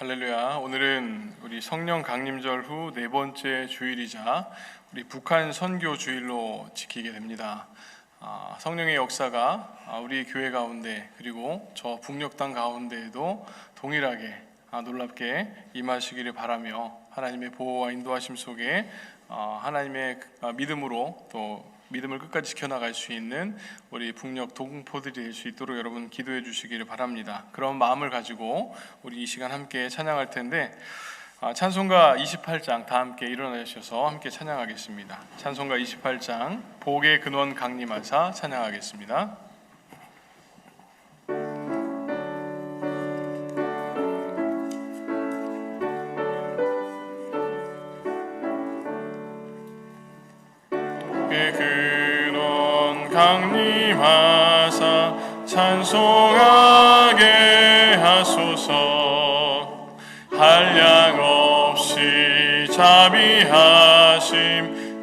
할렐루야. 오늘은 우리 성령 강림절 후 네 번째 주일이자 우리 북한 선교 주일로 지키게 됩니다. 성령의 역사가 우리 교회 가운데 그리고 저 북녘 땅 가운데에도 동일하게 놀랍게 임하시기를 바라며 하나님의 보호와 인도하심 속에 하나님의 믿음으로 또 믿음을 끝까지 지켜나갈 수 있는 우리 북녘 동포들이 될 수 있도록 여러분 기도해 주시기를 바랍니다. 그런 마음을 가지고 우리 이 시간 함께 찬양할 텐데 찬송가 28장 다 함께 일어나셔서 함께 찬양하겠습니다. 찬송가 28장 복의 근원 강림하사 찬양하겠습니다. 근원 강림하사 찬송하게 하소서. 한량없이 자비하심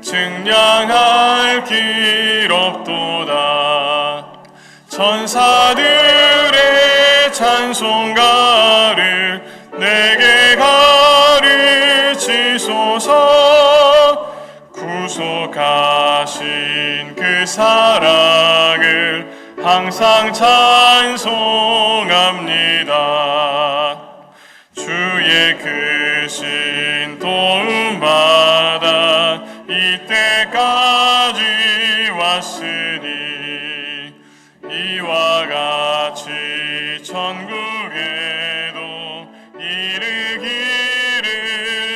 증량할 길 없도다. 천사들의 찬송가를 내게 가르치소서. 구속하신 그 사랑을 항상 찬송합니다. 주의 크신 도움받아 이때까지 왔으니 이와 같이 천국에도 이르기를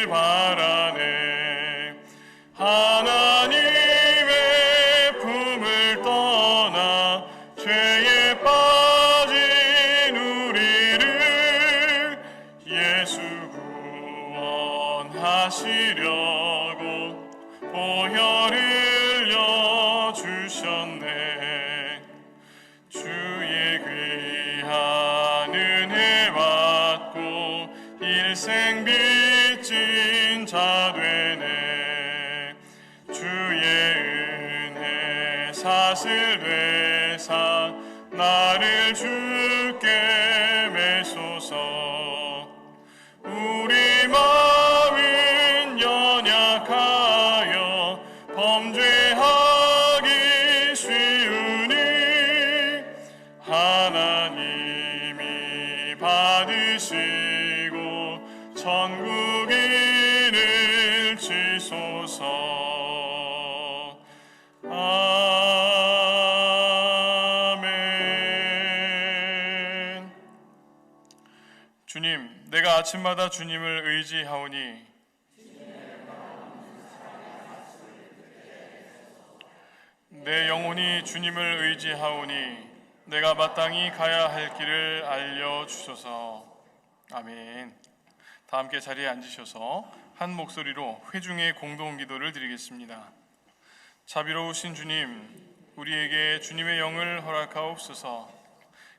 바라네. 하나님의 품을 떠나 죄에 빠진 우리를 예수 구원하시려고 보혈 흘려 주셨네. 주의 귀한 은혜 받고 일생 빚진 자 되네. 주의 은혜 사슬 되사 나를 주께 매소서. 우리 마음은 연약하여 범죄하기 쉬우니 하나님이 받으시고 천국인을 치소서. 아멘. 주님, 내가 아침마다 주님을 의지하오니 내 영혼이 주님을 의지하오니 내가 마땅히 가야 할 길을 알려주소서. 아멘. 다 함께 자리에 앉으셔서 한 목소리로 회중의 공동기도를 드리겠습니다. 자비로우신 주님, 우리에게 주님의 영을 허락하옵소서.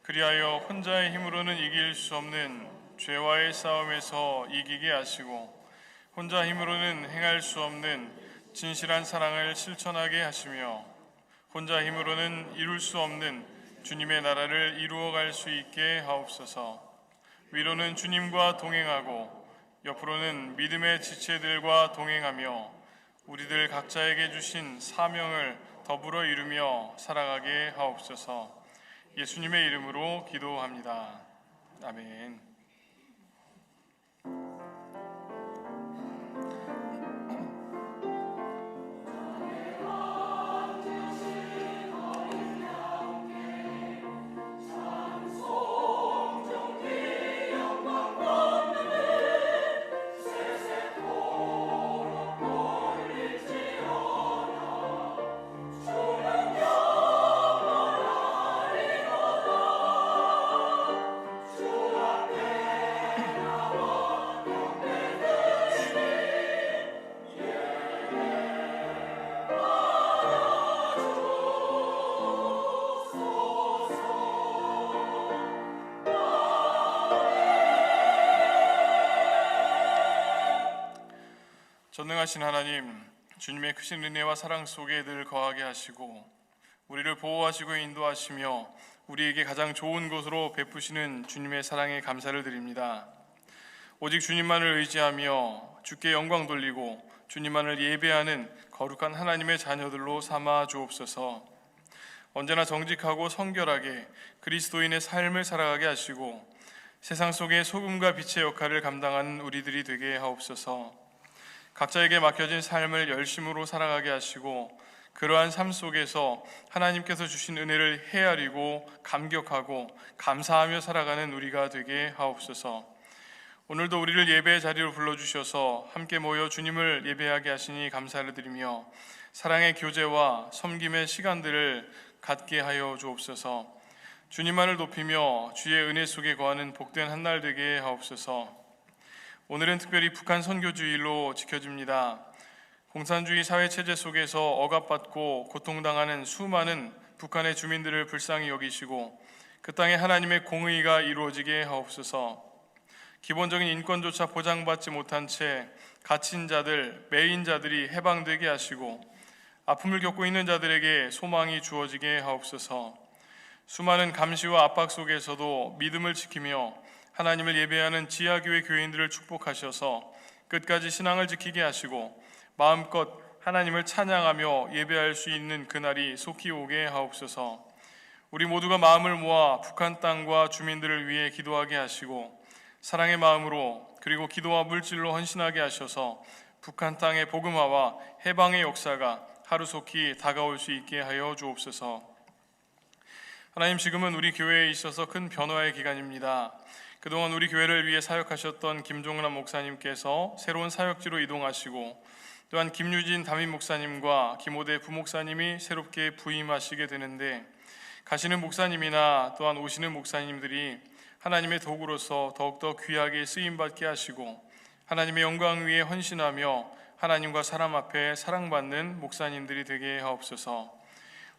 그리하여 혼자의 힘으로는 이길 수 없는 죄와의 싸움에서 이기게 하시고 혼자 힘으로는 행할 수 없는 진실한 사랑을 실천하게 하시며 혼자 힘으로는 이룰 수 없는 주님의 나라를 이루어갈 수 있게 하옵소서. 위로는 주님과 동행하고 옆으로는 믿음의 지체들과 동행하며 우리들 각자에게 주신 사명을 더불어 이루며 살아가게 하옵소서. 예수님의 이름으로 기도합니다. 아멘. 전능하신 하나님, 주님의 크신 은혜와 사랑 속에 늘 거하게 하시고 우리를 보호하시고 인도하시며 우리에게 가장 좋은 곳으로 베푸시는 주님의 사랑에 감사를 드립니다. 오직 주님만을 의지하며 주께 영광 돌리고 주님만을 예배하는 거룩한 하나님의 자녀들로 삼아 주옵소서. 언제나 정직하고 성결하게 그리스도인의 삶을 살아가게 하시고 세상 속에 소금과 빛의 역할을 감당하는 우리들이 되게 하옵소서. 각자에게 맡겨진 삶을 열심으로 살아가게 하시고 그러한 삶 속에서 하나님께서 주신 은혜를 헤아리고 감격하고 감사하며 살아가는 우리가 되게 하옵소서. 오늘도 우리를 예배의 자리로 불러주셔서 함께 모여 주님을 예배하게 하시니 감사를 드리며 사랑의 교제와 섬김의 시간들을 갖게 하여 주옵소서. 주님만을 높이며 주의 은혜 속에 거하는 복된 한날 되게 하옵소서. 오늘은 특별히 북한 선교주일로 지켜집니다. 공산주의 사회체제 속에서 억압받고 고통당하는 수많은 북한의 주민들을 불쌍히 여기시고 그 땅에 하나님의 공의가 이루어지게 하옵소서. 기본적인 인권조차 보장받지 못한 채 갇힌 자들, 매인 자들이 해방되게 하시고 아픔을 겪고 있는 자들에게 소망이 주어지게 하옵소서. 수많은 감시와 압박 속에서도 믿음을 지키며 하나님을 예배하는 지하교회 교인들을 축복하셔서 끝까지 신앙을 지키게 하시고 마음껏 하나님을 찬양하며 예배할 수 있는 그날이 속히 오게 하옵소서. 우리 모두가 마음을 모아 북한 땅과 주민들을 위해 기도하게 하시고 사랑의 마음으로 그리고 기도와 물질로 헌신하게 하셔서 북한 땅의 복음화와 해방의 역사가 하루속히 다가올 수 있게 하여 주옵소서. 하나님, 지금은 우리 교회에 있어서 큰 변화의 기간입니다. 그동안 우리 교회를 위해 사역하셨던 김종남 목사님께서 새로운 사역지로 이동하시고 또한 김유진 담임 목사님과 김호대 부목사님이 새롭게 부임하시게 되는데 가시는 목사님이나 또한 오시는 목사님들이 하나님의 도구로서 더욱더 귀하게 쓰임받게 하시고 하나님의 영광 위에 헌신하며 하나님과 사람 앞에 사랑받는 목사님들이 되게 하옵소서.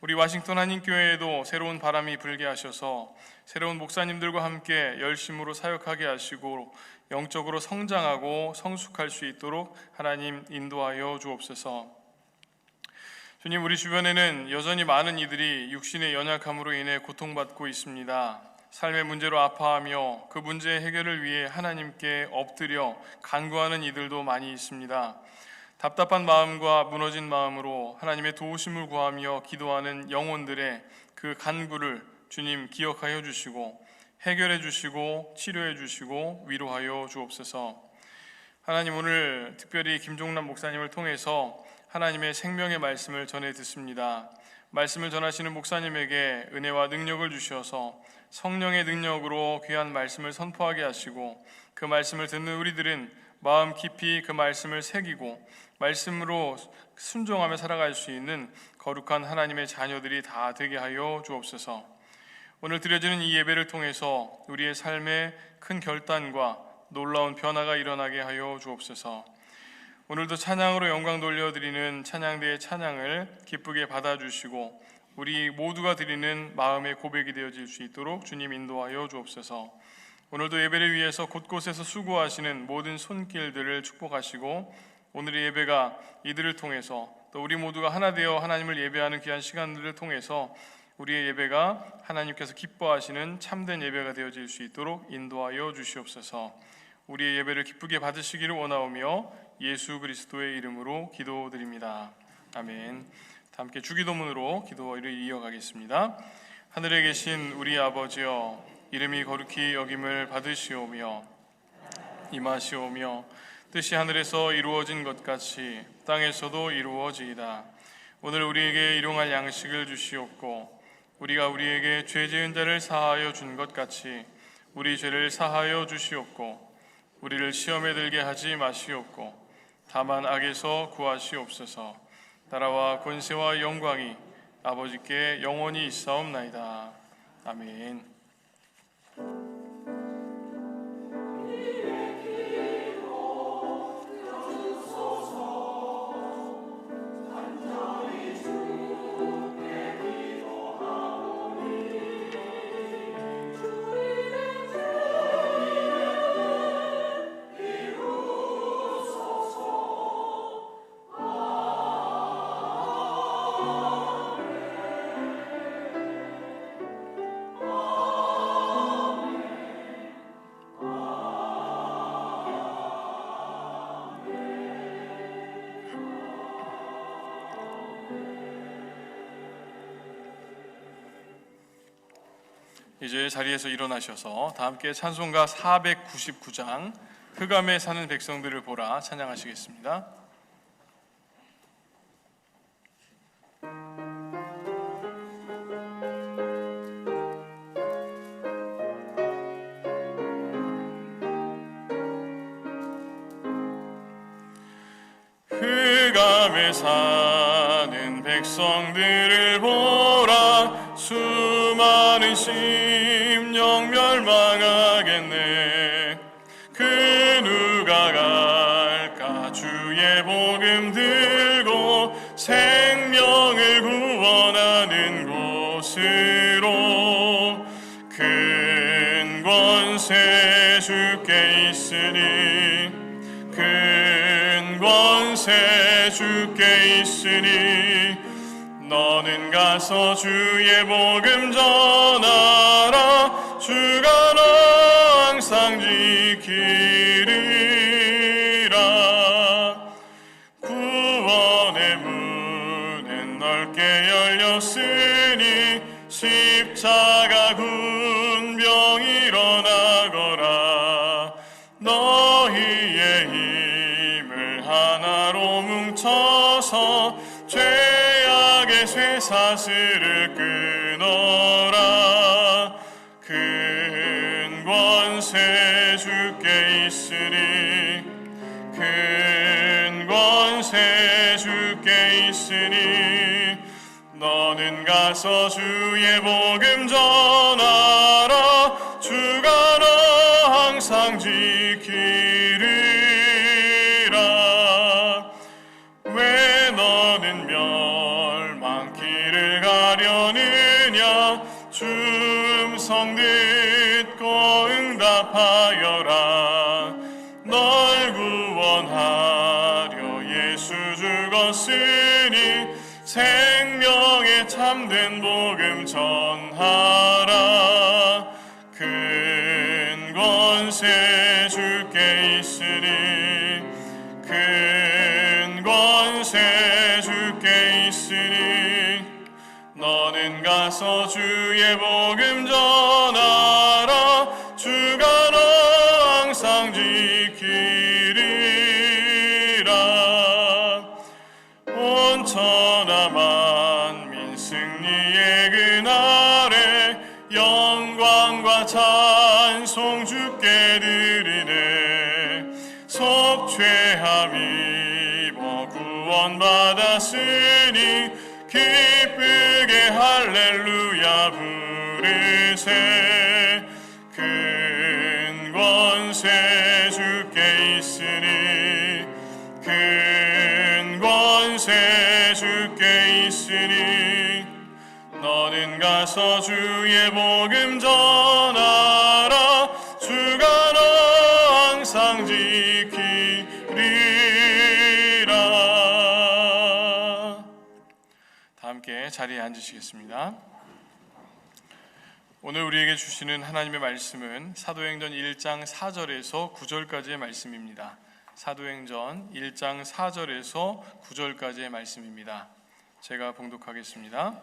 우리 와싱턴 한인교회에도 새로운 바람이 불게 하셔서 새로운 목사님들과 함께 열심으로 사역하게 하시고 영적으로 성장하고 성숙할 수 있도록 하나님 인도하여 주옵소서. 주님, 우리 주변에는 여전히 많은 이들이 육신의 연약함으로 인해 고통받고 있습니다. 삶의 문제로 아파하며 그 문제의 해결을 위해 하나님께 엎드려 간구하는 이들도 많이 있습니다. 답답한 마음과 무너진 마음으로 하나님의 도우심을 구하며 기도하는 영혼들의 그 간구를 주님 기억하여 주시고 해결해 주시고 치료해 주시고 위로하여 주옵소서. 하나님, 오늘 특별히 김종남 목사님을 통해서 하나님의 생명의 말씀을 전해 듣습니다. 말씀을 전하시는 목사님에게 은혜와 능력을 주셔서 성령의 능력으로 귀한 말씀을 선포하게 하시고 그 말씀을 듣는 우리들은 마음 깊이 그 말씀을 새기고 말씀으로 순종하며 살아갈 수 있는 거룩한 하나님의 자녀들이 다 되게 하여 주옵소서. 오늘 드려지는 이 예배를 통해서 우리의 삶에 큰 결단과 놀라운 변화가 일어나게 하여 주옵소서. 오늘도 찬양으로 영광 돌려드리는 찬양대의 찬양을 기쁘게 받아주시고 우리 모두가 드리는 마음의 고백이 되어질 수 있도록 주님 인도하여 주옵소서. 오늘도 예배를 위해서 곳곳에서 수고하시는 모든 손길들을 축복하시고 오늘의 예배가 이들을 통해서 또 우리 모두가 하나 되어 하나님을 예배하는 귀한 시간들을 통해서 우리의 예배가 하나님께서 기뻐하시는 참된 예배가 되어질 수 있도록 인도하여 주시옵소서. 우리의 예배를 기쁘게 받으시기를 원하오며 예수 그리스도의 이름으로 기도드립니다. 아멘. 다 함께 주기도문으로 기도를 이어가겠습니다. 하늘에 계신 우리 아버지여, 이름이 거룩히 여김을 받으시오며 임하시오며 뜻이 하늘에서 이루어진 것 같이 땅에서도 이루어지이다. 오늘 우리에게 일용할 양식을 주시옵고 우리가 우리에게 죄 지은 자를 사하여 준 것 같이 우리 죄를 사하여 주시옵고 우리를 시험에 들게 하지 마시옵고 다만 악에서 구하시옵소서. 나라와 권세와 영광이 아버지께 영원히 있사옵나이다. 아멘. 이제 자리에서 일어나셔서 다 함께 찬송가 499장 흑암에 사는 백성들을 보라 찬양하시겠습니다. 흑암에 사는 백성들을 보라 수많은 심령 멸망하겠네. 그 누가 갈까 주의 복음 들고 생명을 구원하는 곳으로. 큰 권세 주께 있으니 큰 권세 주께 있으니 너는 가서 주의 복음 전하라. 주가 너 항상 지키리라. 구원의 문은 넓게 열렸으니 십자가 군병 일어나거라. 너희의 힘을 하나로 뭉쳐서 죄악의 쇠사슬을 끊어라. 큰 권세 주께 있으니 큰 권세 주께 있으니 너는 가서 주의 복음 전하라. 주가 너 항상 지키리라. 왜 너는 멸망길을 가려느냐. 주 음성 듣고 응답하여라. 널 구원하려 예수 죽었으니 생명의 참된 복음 전하라. 큰 권세 주께 있으니 큰 권세 주께 있으니 너는 가서 주의 복음 전하라. 주가 너 항상 지키리라. 온 천하 만민 승리의 그날에 영광과 찬송 주께 드리네. 속죄함 입어 구원받았으니 기쁘게 할렐루야 부르세. 큰 권세 주께 있으니 큰 권세 주께 있으니 너는 가서 주의 복음 전하라. 주가 너 항상 지키리라. 다 함께 자리에 앉으시겠습니다. 오늘 우리에게 주시는 하나님의 말씀은 사도행전 1장 4절에서 9절까지의 말씀입니다. 사도행전 1장 4절에서 9절까지의 말씀입니다. 제가 봉독하겠습니다.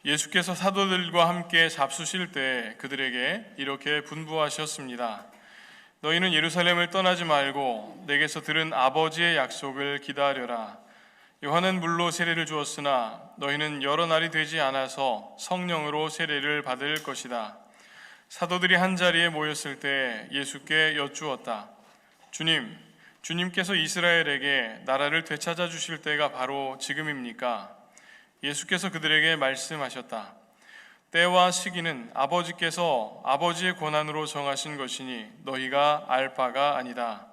예수께서 사도들과 함께 잡수실 때 그들에게 이렇게 분부하셨습니다. 너희는 예루살렘을 떠나지 말고 내게서 들은 아버지의 약속을 기다려라. 요한은 물로 세례를 주었으나 너희는 여러 날이 되지 않아서 성령으로 세례를 받을 것이다. 사도들이 한자리에 모였을 때 예수께 여쭈었다. 주님께서 이스라엘에게 나라를 되찾아 주실 때가 바로 지금입니까? 예수께서 그들에게 말씀하셨다. 때와 시기는 아버지께서 아버지의 권한으로 정하신 것이니 너희가 알 바가 아니다.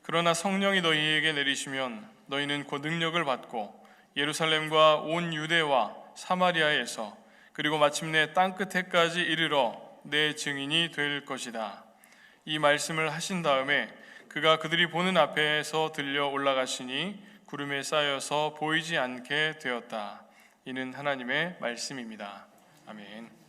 그러나 성령이 너희에게 내리시면 너희는 곧 능력을 받고 예루살렘과 온 유대와 사마리아에서 그리고 마침내 땅끝에까지 이르러 내 증인이 될 것이다. 이 말씀을 하신 다음에 그가 그들이 보는 앞에서 들려 올라가시니 구름에 쌓여서 보이지 않게 되었다. 이는 하나님의 말씀입니다. 아멘.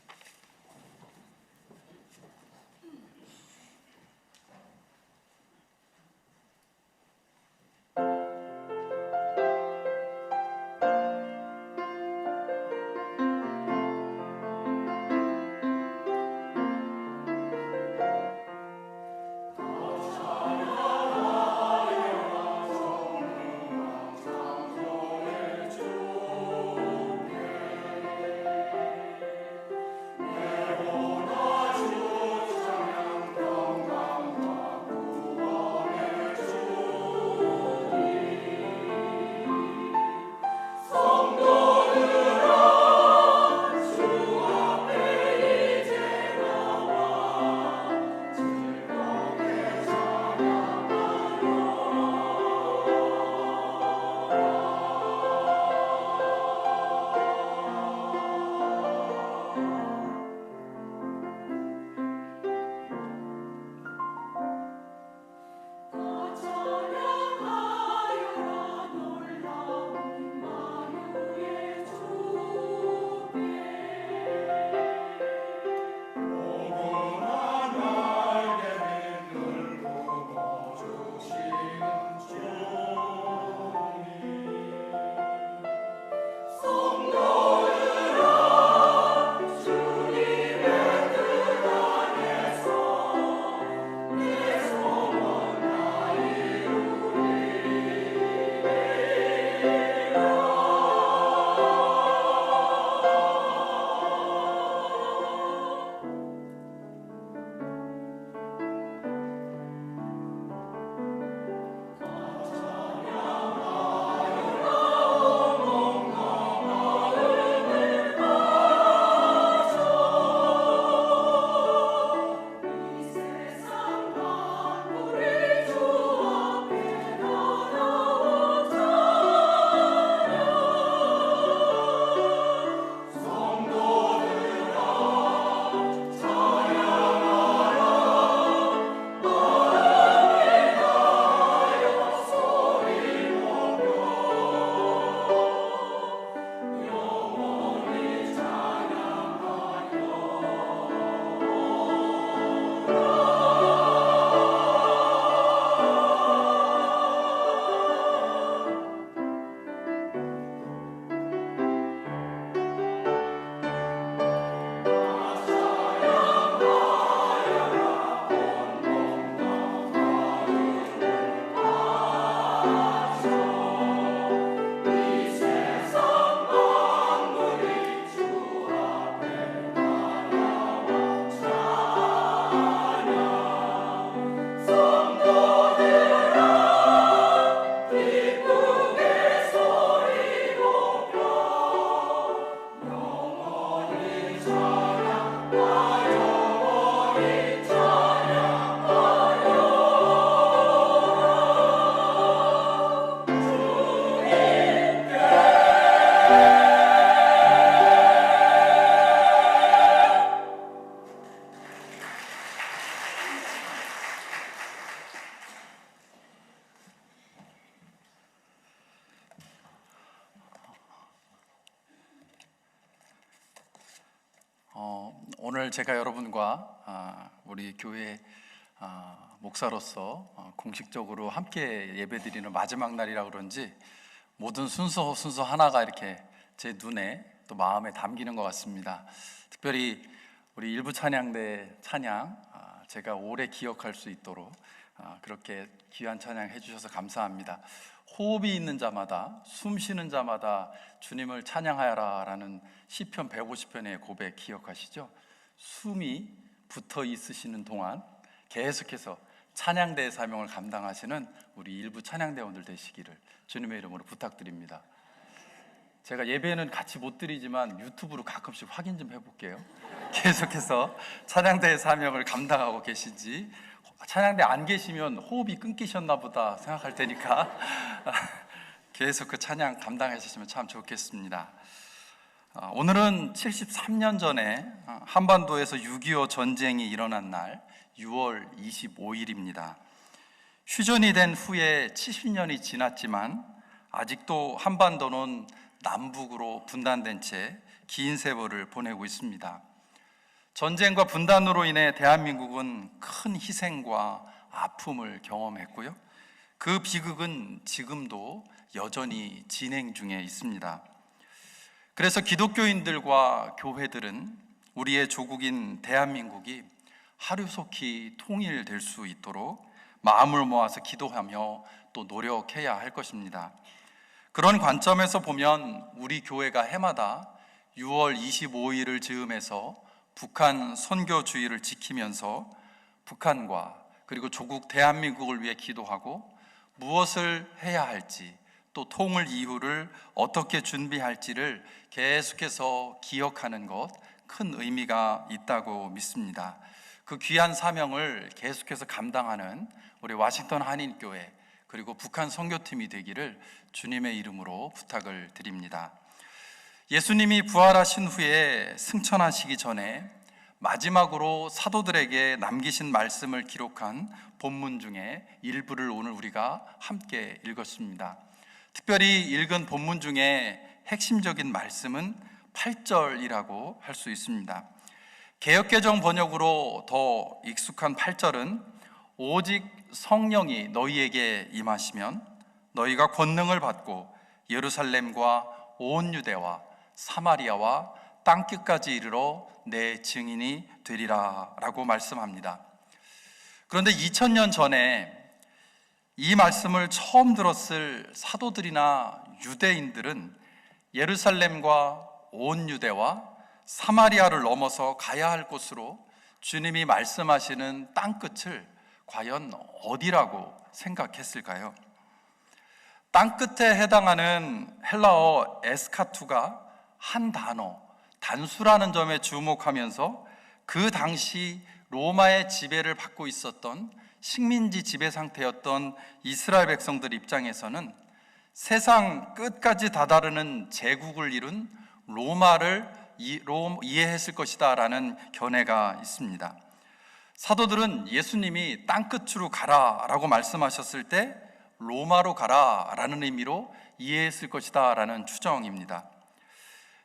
오늘 제가 여러분과 우리 교회 목사로서 공식적으로 함께 예배드리는 마지막 날이라 그런지 모든 순서 하나가 이렇게 제 눈에 또 마음에 담기는 것 같습니다. 특별히 우리 일부 찬양대 찬양 제가 오래 기억할 수 있도록 그렇게 귀한 찬양 해주셔서 감사합니다. 호흡이 있는 자마다, 숨 쉬는 자마다 주님을 찬양하여라 라는 시편 150편의 고백 기억하시죠? 숨이 붙어 있으시는 동안 계속해서 찬양대의 사명을 감당하시는 우리 일부 찬양대원들 되시기를 주님의 이름으로 부탁드립니다. 제가 예배는 같이 못 드리지만 유튜브로 가끔씩 확인 좀 해볼게요. 계속해서 찬양대의 사명을 감당하고 계신지, 찬양대 안 계시면 호흡이 끊기셨나 보다 생각할 테니까 계속 그 찬양 감당하시면 참 좋겠습니다. 오늘은 73년 전에 한반도에서 6.25 전쟁이 일어난 날 6월 25일입니다. 휴전이 된 후에 70년이 지났지만 아직도 한반도는 남북으로 분단된 채 긴 세월을 보내고 있습니다. 전쟁과 분단으로 인해 대한민국은 큰 희생과 아픔을 경험했고요. 그 비극은 지금도 여전히 진행 중에 있습니다. 그래서 기독교인들과 교회들은 우리의 조국인 대한민국이 하루속히 통일될 수 있도록 마음을 모아서 기도하며 또 노력해야 할 것입니다. 그런 관점에서 보면 우리 교회가 해마다 6월 25일을 즈음해서 북한 선교주의를 지키면서 북한과 그리고 조국 대한민국을 위해 기도하고 무엇을 해야 할지 또 통일 이후를 어떻게 준비할지를 계속해서 기억하는 것 큰 의미가 있다고 믿습니다. 그 귀한 사명을 계속해서 감당하는 우리 워싱턴 한인교회 그리고 북한 선교팀이 되기를 주님의 이름으로 부탁을 드립니다. 예수님이 부활하신 후에 승천하시기 전에 마지막으로 사도들에게 남기신 말씀을 기록한 본문 중에 일부를 오늘 우리가 함께 읽었습니다. 특별히 읽은 본문 중에 핵심적인 말씀은 8절이라고 할 수 있습니다. 개역개정 번역으로 더 익숙한 8절은 오직 성령이 너희에게 임하시면 너희가 권능을 받고 예루살렘과 온 유대와 사마리아와 땅끝까지 이르러 내 증인이 되리라 라고 말씀합니다. 그런데 2000년 전에 이 말씀을 처음 들었을 사도들이나 유대인들은 예루살렘과 온 유대와 사마리아를 넘어서 가야 할 곳으로 주님이 말씀하시는 땅끝을 과연 어디라고 생각했을까요? 땅끝에 해당하는 헬라어 에스카투가 한 단어, 단수라는 점에 주목하면서 그 당시 로마의 지배를 받고 있었던 식민지 지배 상태였던 이스라엘 백성들 입장에서는 세상 끝까지 다다르는 제국을 이룬 로마를 이해했을 것이다 라는 견해가 있습니다. 사도들은 예수님이 땅끝으로 가라 라고 말씀하셨을 때 로마로 가라 라는 의미로 이해했을 것이다 라는 추정입니다.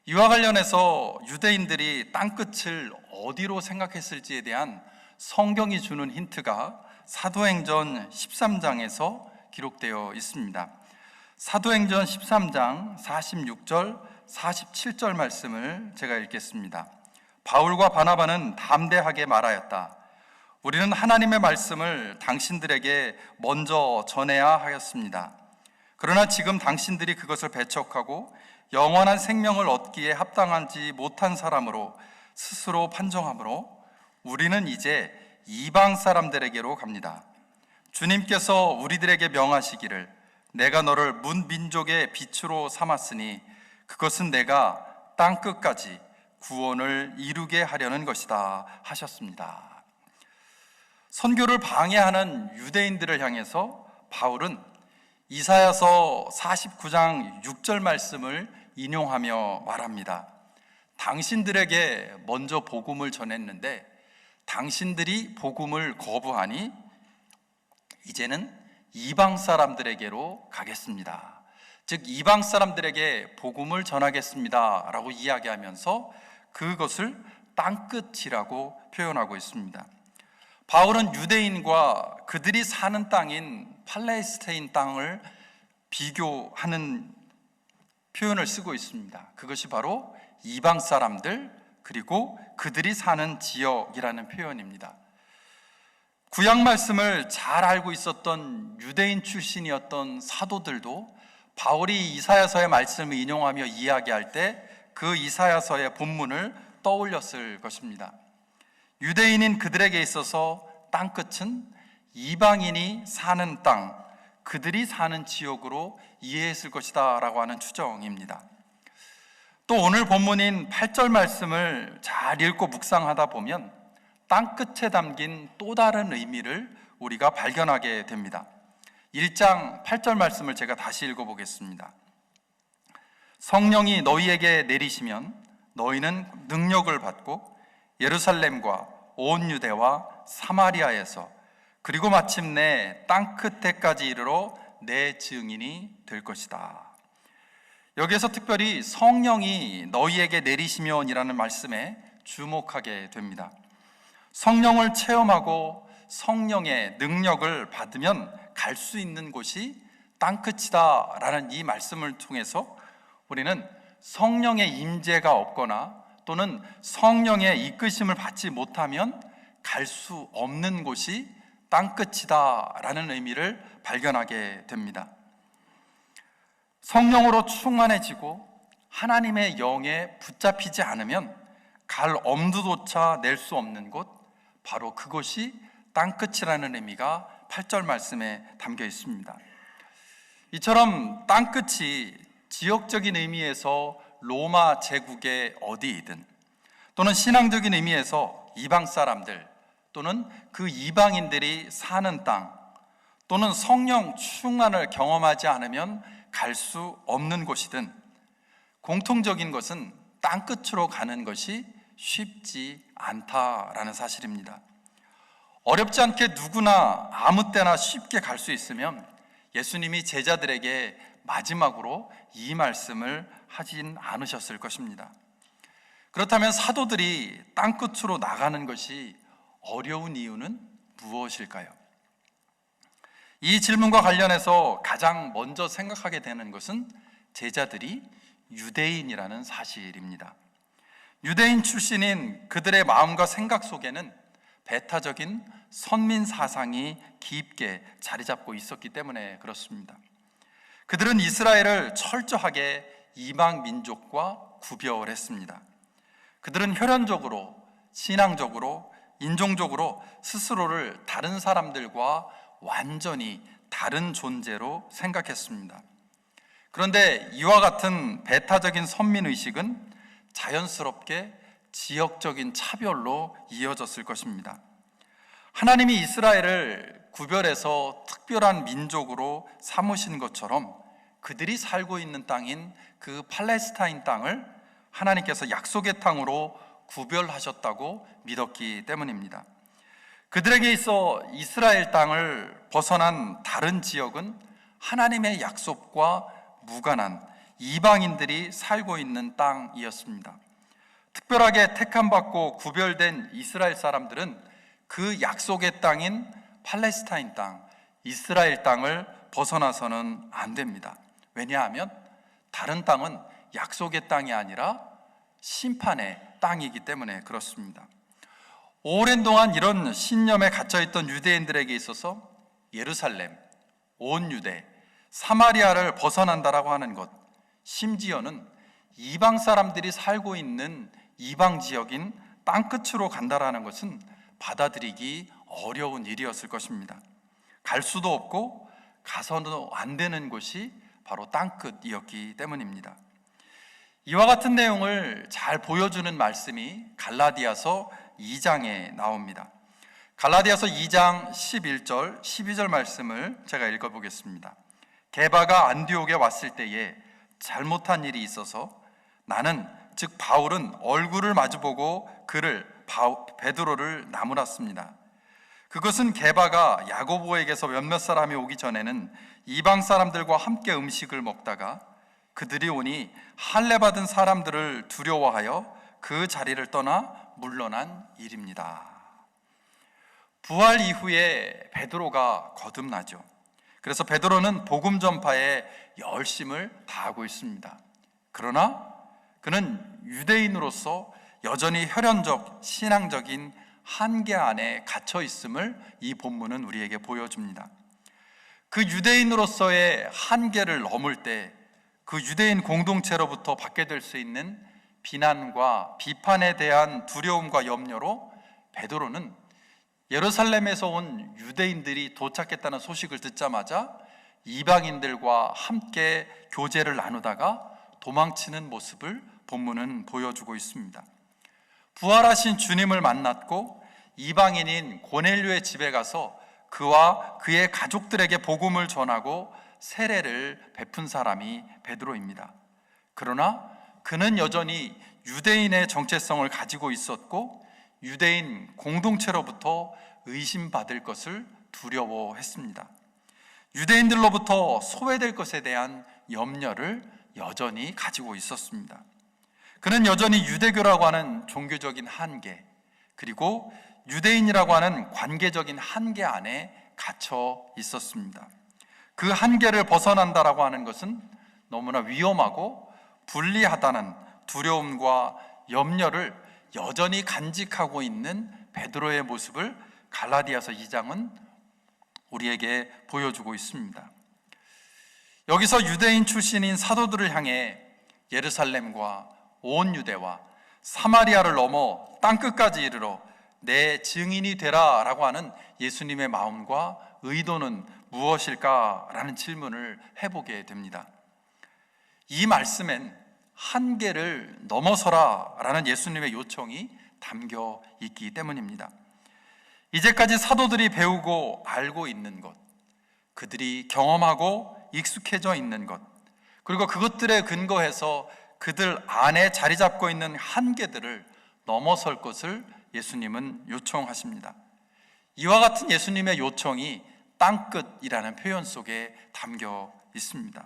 이와 관련해서 유대인들이 땅끝을 어디로 생각했을지에 대한 성경이 주는 힌트가 사도행전 13장에서 기록되어 있습니다. 사도행전 13장 46절 47절 말씀을 제가 읽겠습니다. 바울과 바나바는 담대하게 말하였다. 우리는 하나님의 말씀을 당신들에게 먼저 전해야 하였습니다. 그러나 지금 당신들이 그것을 배척하고 영원한 생명을 얻기에 합당하지 못한 사람으로 스스로 판정하므로 우리는 이제 이방 사람들에게로 갑니다. 주님께서 우리들에게 명하시기를 내가 너를 문 민족의 빛으로 삼았으니 그것은 내가 땅끝까지 구원을 이루게 하려는 것이다 하셨습니다. 선교를 방해하는 유대인들을 향해서 바울은 이사야서 49장 6절 말씀을 인용하며 말합니다. 당신들에게 먼저 복음을 전했는데 당신들이 복음을 거부하니 이제는 이방 사람들에게로 가겠습니다. 즉 이방 사람들에게 복음을 전하겠습니다 라고 이야기하면서 그것을 땅끝이라고 표현하고 있습니다. 바울은 유대인과 그들이 사는 땅인 팔레스타인 땅을 비교하는 표현을 쓰고 있습니다. 그것이 바로 이방 사람들 그리고 그들이 사는 지역이라는 표현입니다. 구약 말씀을 잘 알고 있었던 유대인 출신이었던 사도들도 바울이 이사야서의 말씀을 인용하며 이야기할 때 그 이사야서의 본문을 떠올렸을 것입니다. 유대인인 그들에게 있어서 땅끝은 이방인이 사는 땅, 그들이 사는 지역으로 이해했을 것이다 라고 하는 추정입니다. 또 오늘 본문인 8절 말씀을 잘 읽고 묵상하다 보면 땅끝에 담긴 또 다른 의미를 우리가 발견하게 됩니다. 1장 8절 말씀을 제가 다시 읽어보겠습니다. 성령이 너희에게 내리시면 너희는 능력을 받고 예루살렘과 온 유대와 사마리아에서 그리고 마침내 땅끝에까지 이르러 내 증인이 될 것이다. 여기에서 특별히 성령이 너희에게 내리시면이라는 말씀에 주목하게 됩니다. 성령을 체험하고 성령의 능력을 받으면 갈 수 있는 곳이 땅끝이다 라는 이 말씀을 통해서 우리는 성령의 임재가 없거나 또는 성령의 이끄심을 받지 못하면 갈 수 없는 곳이 땅끝이다 라는 의미를 발견하게 됩니다. 성령으로 충만해지고 하나님의 영에 붙잡히지 않으면 갈 엄두조차 낼 수 없는 곳, 바로 그곳이 땅끝이라는 의미가 8절 말씀에 담겨 있습니다. 이처럼 땅끝이 지역적인 의미에서 로마 제국의 어디이든 또는 신앙적인 의미에서 이방 사람들 또는 그 이방인들이 사는 땅 또는 성령 충만을 경험하지 않으면 갈 수 없는 곳이든 공통적인 것은 땅끝으로 가는 것이 쉽지 않다라는 사실입니다. 어렵지 않게 누구나 아무 때나 쉽게 갈 수 있으면 예수님이 제자들에게 마지막으로 이 말씀을 하진 않으셨을 것입니다. 그렇다면 사도들이 땅끝으로 나가는 것이 어려운 이유는 무엇일까요? 이 질문과 관련해서 가장 먼저 생각하게 되는 것은 제자들이 유대인이라는 사실입니다. 유대인 출신인 그들의 마음과 생각 속에는 배타적인 선민 사상이 깊게 자리 잡고 있었기 때문에 그렇습니다. 그들은 이스라엘을 철저하게 이방 민족과 구별했습니다. 그들은 혈연적으로, 신앙적으로, 인종적으로 스스로를 다른 사람들과 완전히 다른 존재로 생각했습니다. 그런데 이와 같은 배타적인 선민의식은 자연스럽게 지역적인 차별로 이어졌을 것입니다. 하나님이 이스라엘을 구별해서 특별한 민족으로 삼으신 것처럼 그들이 살고 있는 땅인 그 팔레스타인 땅을 하나님께서 약속의 땅으로 구별하셨다고 믿었기 때문입니다. 그들에게 있어 이스라엘 땅을 벗어난 다른 지역은 하나님의 약속과 무관한 이방인들이 살고 있는 땅이었습니다. 특별하게 택함받고 구별된 이스라엘 사람들은 그 약속의 땅인 팔레스타인 땅, 이스라엘 땅을 벗어나서는 안 됩니다. 왜냐하면 다른 땅은 약속의 땅이 아니라 심판의 땅이기 때문에 그렇습니다. 오랜 동안 이런 신념에 갇혀있던 유대인들에게 있어서 예루살렘, 온 유대, 사마리아를 벗어난다라고 하는 것, 심지어는 이방 사람들이 살고 있는 이방 지역인 땅끝으로 간다라는 것은 받아들이기 어려운 일이었을 것입니다. 갈 수도 없고 가서도 안 되는 곳이 바로 땅끝이었기 때문입니다. 이와 같은 내용을 잘 보여주는 말씀이 갈라디아서 2장에 나옵니다. 갈라디아서 2장 11절, 12절 말씀을 제가 읽어보겠습니다. 게바가 안디옥에 왔을 때에 잘못한 일이 있어서 나는 즉 바울은 얼굴을 마주보고 그를 베드로를 나무랐습니다. 그것은 게바가 야고보에게서 몇몇 사람이 오기 전에는 이방 사람들과 함께 음식을 먹다가 그들이 오니 할례 받은 사람들을 두려워하여 그 자리를 떠나 물러난 일입니다. 부활 이후에 베드로가 거듭나죠. 그래서 베드로는 복음 전파에 열심을 다하고 있습니다. 그러나 그는 유대인으로서 여전히 혈연적, 신앙적인 한계 안에 갇혀 있음을 이 본문은 우리에게 보여줍니다. 그 유대인으로서의 한계를 넘을 때 그 유대인 공동체로부터 받게 될 수 있는 비난과 비판에 대한 두려움과 염려로 베드로는 예루살렘에서 온 유대인들이 도착했다는 소식을 듣자마자 이방인들과 함께 교제를 나누다가 도망치는 모습을 본문은 보여주고 있습니다. 부활하신 주님을 만났고 이방인인 고넬료의 집에 가서 그와 그의 가족들에게 복음을 전하고 세례를 베푼 사람이 베드로입니다. 그러나 그는 여전히 유대인의 정체성을 가지고 있었고 유대인 공동체로부터 의심받을 것을 두려워했습니다. 유대인들로부터 소외될 것에 대한 염려를 여전히 가지고 있었습니다. 그는 여전히 유대교라고 하는 종교적인 한계, 그리고 유대인이라고 하는 관계적인 한계 안에 갇혀 있었습니다. 그 한계를 벗어난다라고 하는 것은 너무나 위험하고 불리하다는 두려움과 염려를 여전히 간직하고 있는 베드로의 모습을 갈라디아서 2장은 우리에게 보여주고 있습니다. 여기서 유대인 출신인 사도들을 향해 예루살렘과 온 유대와 사마리아를 넘어 땅끝까지 이르러 내 증인이 되라 라고 하는 예수님의 마음과 의도는 무엇일까라는 질문을 해보게 됩니다. 이 말씀엔 한계를 넘어서라 라는 예수님의 요청이 담겨 있기 때문입니다. 이제까지 사도들이 배우고 알고 있는 것, 그들이 경험하고 익숙해져 있는 것, 그리고 그것들에 근거해서 그들 안에 자리 잡고 있는 한계들을 넘어설 것을 예수님은 요청하십니다. 이와 같은 예수님의 요청이 땅끝이라는 표현 속에 담겨 있습니다.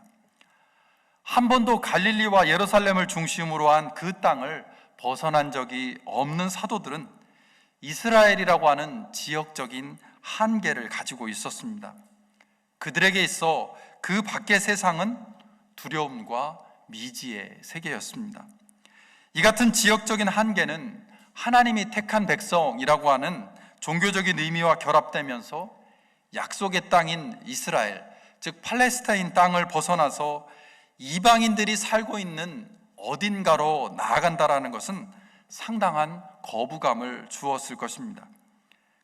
한 번도 갈릴리와 예루살렘을 중심으로 한 그 땅을 벗어난 적이 없는 사도들은 이스라엘이라고 하는 지역적인 한계를 가지고 있었습니다. 그들에게 있어 그 밖의 세상은 두려움과 미지의 세계였습니다. 이 같은 지역적인 한계는 하나님이 택한 백성이라고 하는 종교적인 의미와 결합되면서 약속의 땅인 이스라엘, 즉 팔레스타인 땅을 벗어나서 이방인들이 살고 있는 어딘가로 나아간다라는 것은 상당한 거부감을 주었을 것입니다.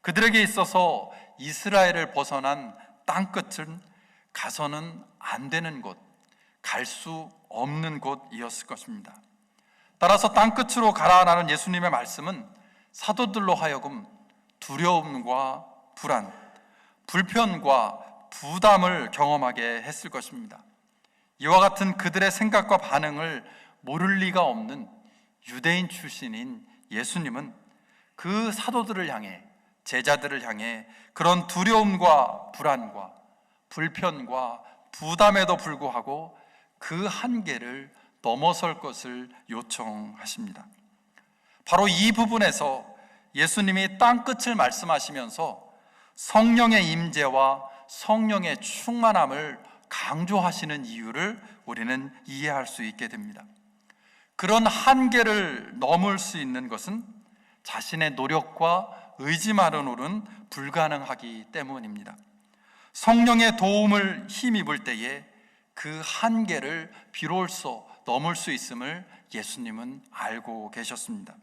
그들에게 있어서 이스라엘을 벗어난 땅끝은 가서는 안 되는 곳, 갈 수 없는 곳이었을 것입니다. 따라서 땅끝으로 가라라는 예수님의 말씀은 사도들로 하여금 두려움과 불안, 불편과 부담을 경험하게 했을 것입니다. 이와 같은 그들의 생각과 반응을 모를 리가 없는 유대인 출신인 예수님은 그 사도들을 향해, 제자들을 향해 그런 두려움과 불안과 불편과 부담에도 불구하고 그 한계를 넘어설 것을 요청하십니다. 바로 이 부분에서 예수님이 땅끝을 말씀하시면서 성령의 임재와 성령의 충만함을 강조하시는 이유를 우리는 이해할 수 있게 됩니다. 그런 한계를 넘을 수 있는 것은 자신의 노력과 의지만으로는 불가능하기 때문입니다. 성령의 도움을 힘입을 때에 그 한계를 비로소 넘을 수 있음을 예수님은 알고 계셨습니다.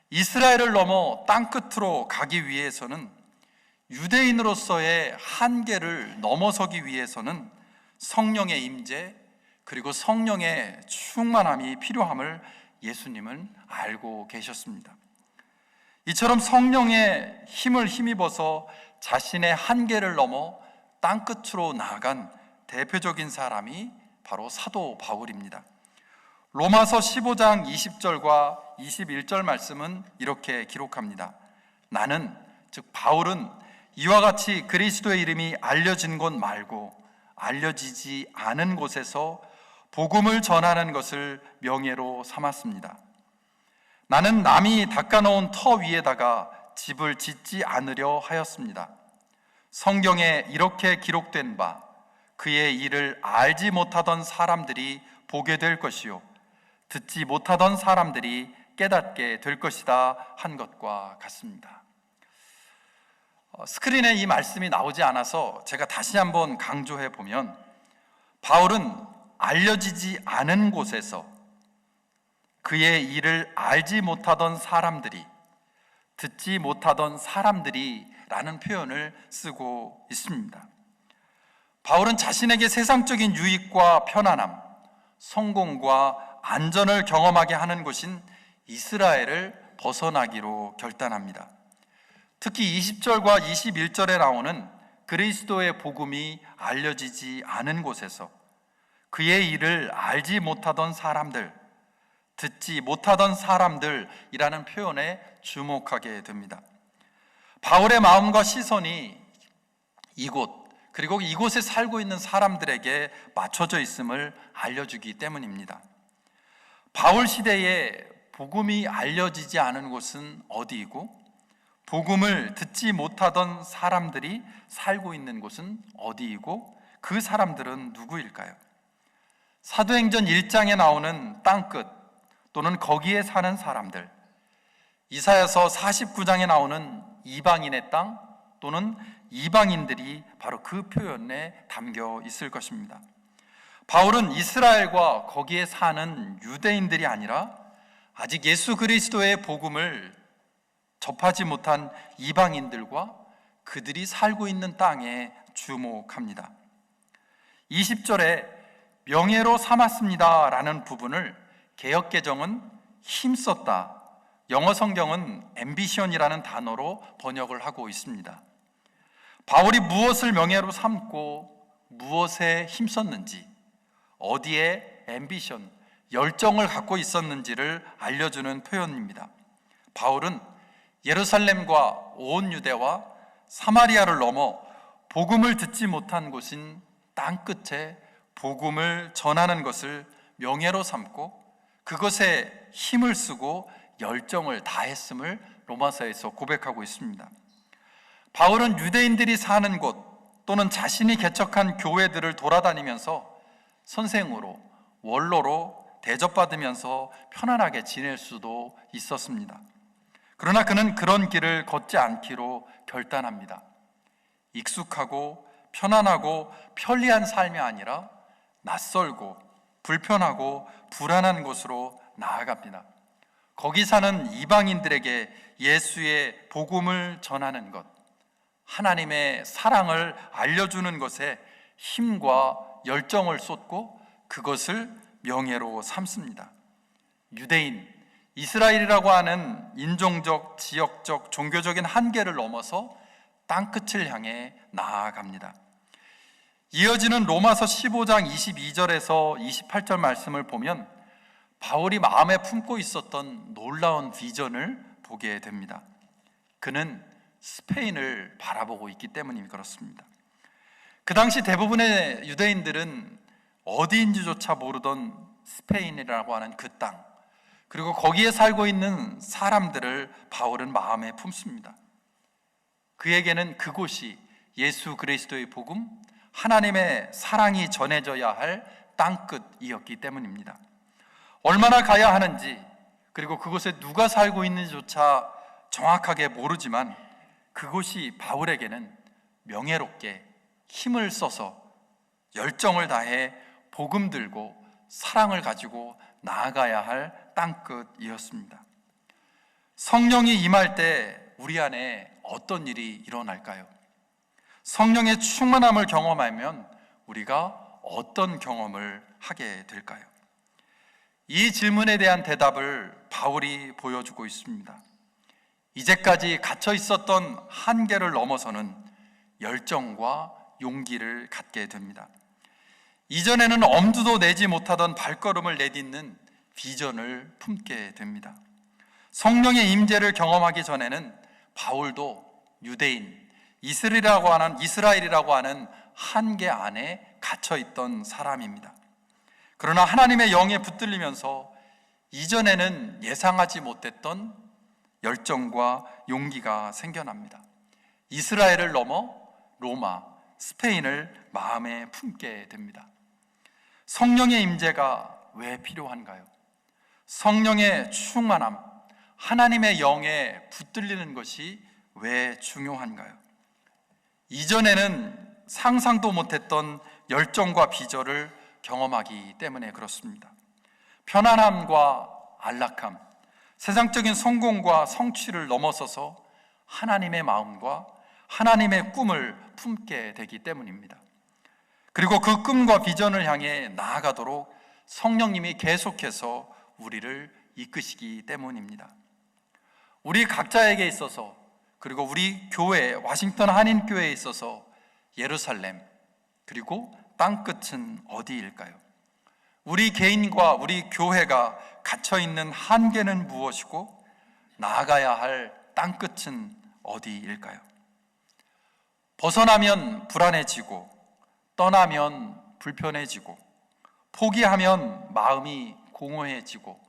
이스라엘을 넘어 땅끝으로 가기 위해서는, 유대인으로서의 한계를 넘어서기 위해서는 성령의 임재 그리고 성령의 충만함이 필요함을 예수님은 알고 계셨습니다. 이처럼 성령의 힘을 힘입어서 자신의 한계를 넘어 땅끝으로 나아간 대표적인 사람이 바로 사도 바울입니다. 로마서 15장 20절과 21절 말씀은 이렇게 기록합니다. 나는, 즉 바울은 이와 같이 그리스도의 이름이 알려진 곳 말고 알려지지 않은 곳에서 복음을 전하는 것을 명예로 삼았습니다. 나는 남이 닦아놓은 터 위에다가 집을 짓지 않으려 하였습니다. 성경에 이렇게 기록된 바 그의 일을 알지 못하던 사람들이 보게 될 것이요 듣지 못하던 사람들이 깨닫게 될 것이다 한 것과 같습니다. 스크린에 이 말씀이 나오지 않아서 제가 다시 한번 강조해 보면, 바울은 알려지지 않은 곳에서 그의 일을 알지 못하던 사람들이, 듣지 못하던 사람들이 라는 표현을 쓰고 있습니다. 바울은 자신에게 세상적인 유익과 편안함, 성공과 안전을 경험하게 하는 곳인 이스라엘을 벗어나기로 결단합니다. 특히 20절과 21절에 나오는 그리스도의 복음이 알려지지 않은 곳에서 그의 일을 알지 못하던 사람들, 듣지 못하던 사람들이라는 표현에 주목하게 됩니다. 바울의 마음과 시선이 이곳, 그리고 이곳에 살고 있는 사람들에게 맞춰져 있음을 알려주기 때문입니다. 바울 시대에 복음이 알려지지 않은 곳은 어디이고, 복음을 듣지 못하던 사람들이 살고 있는 곳은 어디이고, 그 사람들은 누구일까요? 사도행전 1장에 나오는 땅끝 또는 거기에 사는 사람들, 이사야서 49장에 나오는 이방인의 땅 또는 이방인들이 바로 그 표현에 담겨 있을 것입니다. 바울은 이스라엘과 거기에 사는 유대인들이 아니라 아직 예수 그리스도의 복음을 접하지 못한 이방인들과 그들이 살고 있는 땅에 주목합니다. 20절에 명예로 삼았습니다 라는 부분을 개역개정은 힘썼다, 영어 성경은 ambition이라는 단어로 번역을 하고 있습니다. 바울이 무엇을 명예로 삼고 무엇에 힘썼는지, 어디에 ambition, 열정을 갖고 있었는지를 알려주는 표현입니다. 바울은 예루살렘과 온 유대와 사마리아를 넘어 복음을 듣지 못한 곳인 땅끝에 복음을 전하는 것을 명예로 삼고 그것에 힘을 쓰고 열정을 다했음을 로마서에서 고백하고 있습니다. 바울은 유대인들이 사는 곳 또는 자신이 개척한 교회들을 돌아다니면서 선생으로, 원로로 대접받으면서 편안하게 지낼 수도 있었습니다. 그러나 그는 그런 길을 걷지 않기로 결단합니다. 익숙하고 편안하고 편리한 삶이 아니라 낯설고 불편하고 불안한 곳으로 나아갑니다. 거기 사는 이방인들에게 예수의 복음을 전하는 것, 하나님의 사랑을 알려주는 것에 힘과 열정을 쏟고 그것을 명예로 삼습니다. 유대인, 이스라엘이라고 하는 인종적, 지역적, 종교적인 한계를 넘어서 땅끝을 향해 나아갑니다. 이어지는 로마서 15장 22절에서 28절 말씀을 보면 바울이 마음에 품고 있었던 놀라운 비전을 보게 됩니다. 그는 스페인을 바라보고 있기 때문이 그렇습니다. 그 당시 대부분의 유대인들은 어디인지조차 모르던 스페인이라고 하는 그 땅, 그리고 거기에 살고 있는 사람들을 바울은 마음에 품습니다. 그에게는 그곳이 예수 그리스도의 복음, 하나님의 사랑이 전해져야 할 땅끝이었기 때문입니다. 얼마나 가야 하는지, 그리고 그곳에 누가 살고 있는지조차 정확하게 모르지만 그곳이 바울에게는 명예롭게 힘을 써서 열정을 다해 복음 들고 사랑을 가지고 나아가야 할 땅끝이었습니다. 성령이 임할 때 우리 안에 어떤 일이 일어날까요? 성령의 충만함을 경험하면 우리가 어떤 경험을 하게 될까요? 이 질문에 대한 대답을 바울이 보여주고 있습니다. 이제까지 갇혀 있었던 한계를 넘어서는 열정과 용기를 갖게 됩니다. 이전에는 엄두도 내지 못하던 발걸음을 내딛는 비전을 품게 됩니다. 성령의 임재를 경험하기 전에는 바울도 유대인, 이스라엘이라고 하는 한계 안에 갇혀 있던 사람입니다. 그러나 하나님의 영에 붙들리면서 이전에는 예상하지 못했던 열정과 용기가 생겨납니다. 이스라엘을 넘어 로마, 스페인을 마음에 품게 됩니다. 성령의 임재가 왜 필요한가요? 성령의 충만함, 하나님의 영에 붙들리는 것이 왜 중요한가요? 이전에는 상상도 못했던 열정과 비전을 경험하기 때문에 그렇습니다. 편안함과 안락함, 세상적인 성공과 성취를 넘어서서 하나님의 마음과 하나님의 꿈을 품게 되기 때문입니다. 그리고 그 꿈과 비전을 향해 나아가도록 성령님이 계속해서 우리를 이끄시기 때문입니다. 우리 각자에게 있어서, 그리고 우리 교회, 워싱턴 한인교회에 있어서 예루살렘, 그리고 땅끝은 어디일까요? 우리 개인과 우리 교회가 갇혀있는 한계는 무엇이고 나아가야 할 땅끝은 어디일까요? 벗어나면 불안해지고, 떠나면 불편해지고, 포기하면 마음이 공허해지고,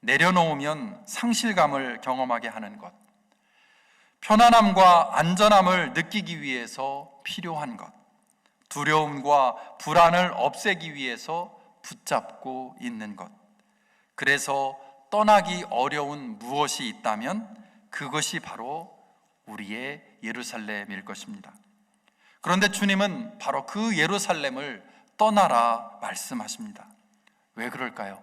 내려놓으면 상실감을 경험하게 하는 것, 편안함과 안전함을 느끼기 위해서 필요한 것, 두려움과 불안을 없애기 위해서 붙잡고 있는 것, 그래서 떠나기 어려운 무엇이 있다면 그것이 바로 우리의 예루살렘일 것입니다. 그런데 주님은 바로 그 예루살렘을 떠나라 말씀하십니다. 왜 그럴까요?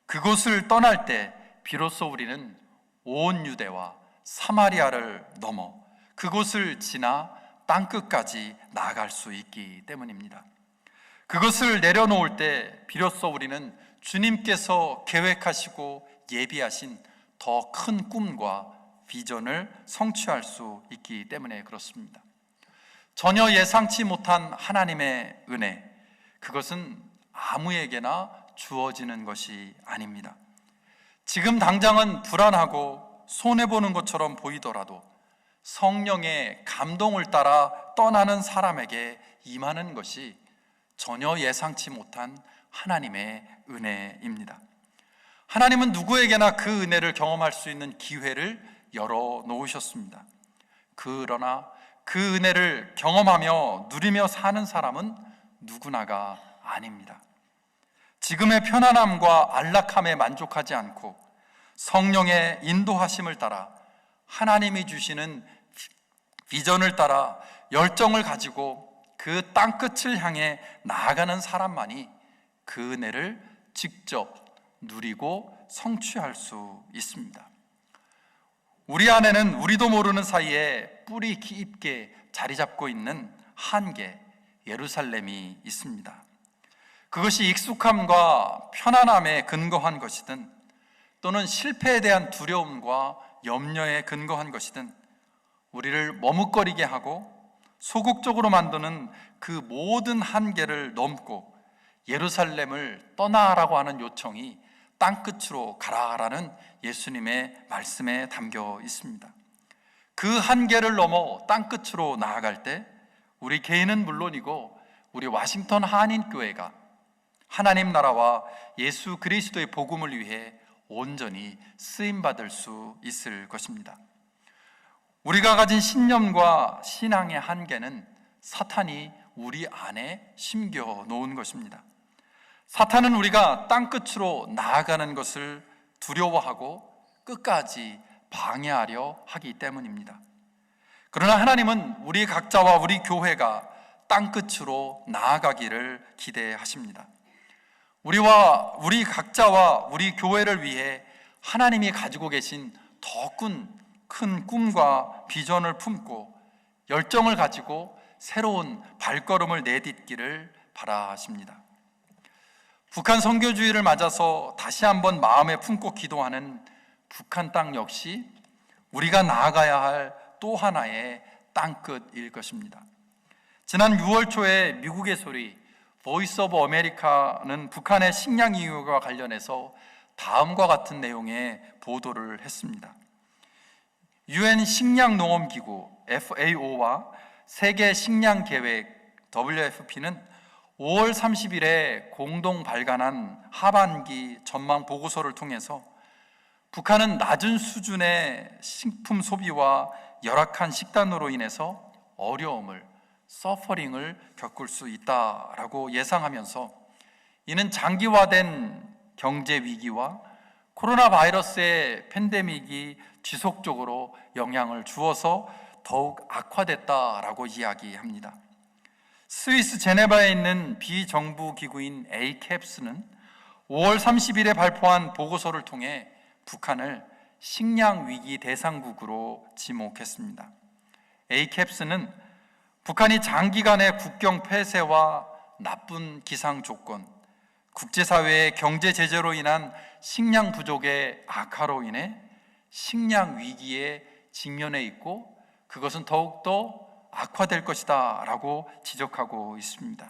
그곳을 떠날 때 비로소 우리는 온 유대와 사마리아를 넘어 그곳을 지나 땅끝까지 나아갈 수 있기 때문입니다. 그것을 내려놓을 때 비로소 우리는 주님께서 계획하시고 예비하신 더 큰 꿈과 비전을 성취할 수 있기 때문에 그렇습니다. 전혀 예상치 못한 하나님의 은혜, 그것은 아무에게나 주어지는 것이 아닙니다. 지금 당장은 불안하고 손해보는 것처럼 보이더라도 성령의 감동을 따라 떠나는 사람에게 임하는 것이 전혀 예상치 못한 하나님의 은혜입니다. 하나님은 누구에게나 그 은혜를 경험할 수 있는 기회를 열어놓으셨습니다. 그러나 그 은혜를 경험하며 누리며 사는 사람은 누구나가 아닙니다. 지금의 편안함과 안락함에 만족하지 않고 성령의 인도하심을 따라 하나님이 주시는 비전을 따라 열정을 가지고 그 땅끝을 향해 나아가는 사람만이 그 은혜를 직접 누리고 성취할 수 있습니다. 우리 안에는 우리도 모르는 사이에 뿌리 깊게 자리 잡고 있는 한계, 예루살렘이 있습니다. 그것이 익숙함과 편안함에 근거한 것이든 또는 실패에 대한 두려움과 염려에 근거한 것이든 우리를 머뭇거리게 하고 소극적으로 만드는 그 모든 한계를 넘고 예루살렘을 떠나라고 하는 요청이 땅끝으로 가라라는 예수님의 말씀에 담겨 있습니다. 그 한계를 넘어 땅끝으로 나아갈 때 우리 개인은 물론이고 우리 워싱턴 한인교회가 하나님 나라와 예수 그리스도의 복음을 위해 온전히 쓰임받을 수 있을 것입니다. 우리가 가진 신념과 신앙의 한계는 사탄이 우리 안에 심겨 놓은 것입니다. 사탄은 우리가 땅끝으로 나아가는 것을 두려워하고 끝까지 방해하려 하기 때문입니다. 그러나 하나님은 우리 각자와 우리 교회가 땅끝으로 나아가기를 기대하십니다. 우리 각자와 우리 교회를 위해 하나님이 가지고 계신 더 큰 꿈과 비전을 품고 열정을 가지고 새로운 발걸음을 내딛기를 바라십니다. 북한 선교주의를 맞아서 다시 한번 마음에 품고 기도하는 북한 땅 역시 우리가 나아가야 할 또 하나의 땅끝일 것입니다. 지난 6월 초에 미국의 소리 보이스 오브 아메리카는 북한의 식량 이유와 관련해서 다음과 같은 내용의 보도를 했습니다. UN 식량농업기구 FAO와 세계 식량계획 WFP는 5월 30일에 공동 발간한 하반기 전망 보고서를 통해서 북한은 낮은 수준의 식품 소비와 열악한 식단으로 인해서 어려움을, 서퍼링을 겪을 수 있다라고 예상하면서 이는 장기화된 경제 위기와 코로나 바이러스의 팬데믹이 지속적으로 영향을 주어서 더욱 악화됐다라고 이야기합니다. 스위스 제네바에 있는 비정부 기구인 ACAPS는 5월 30일에 발표한 보고서를 통해 북한을 식량 위기 대상국으로 지목했습니다. ACAPS는 북한이 장기간의 국경 폐쇄와 나쁜 기상 조건, 국제사회의 경제 제재로 인한 식량 부족의 악화로 인해 식량 위기에 직면해 있고 그것은 더욱더 악화될 것이다 라고 지적하고 있습니다.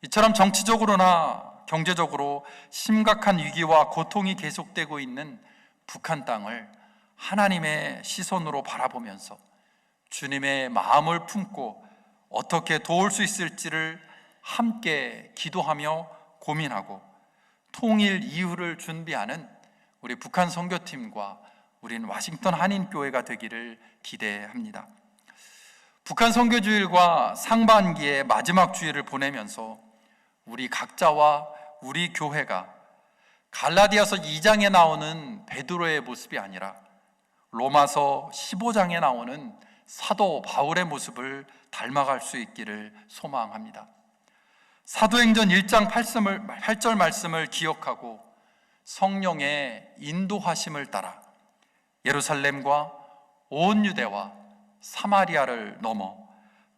이처럼 정치적으로나 경제적으로 심각한 위기와 고통이 계속되고 있는 북한 땅을 하나님의 시선으로 바라보면서 주님의 마음을 품고 어떻게 도울 수 있을지를 함께 기도하며 고민하고 통일 이후를 준비하는 우리 북한 선교팀과 우리는 와싱턴 한인교회가 되기를 기대합니다. 북한 선교주일과 상반기의 마지막 주일을 보내면서 우리 각자와 우리 교회가 갈라디아서 2장에 나오는 베드로의 모습이 아니라 로마서 15장에 나오는 사도 바울의 모습을 닮아갈 수 있기를 소망합니다. 사도행전 1장 8절 말씀을 기억하고 성령의 인도하심을 따라 예루살렘과 온 유대와 사마리아를 넘어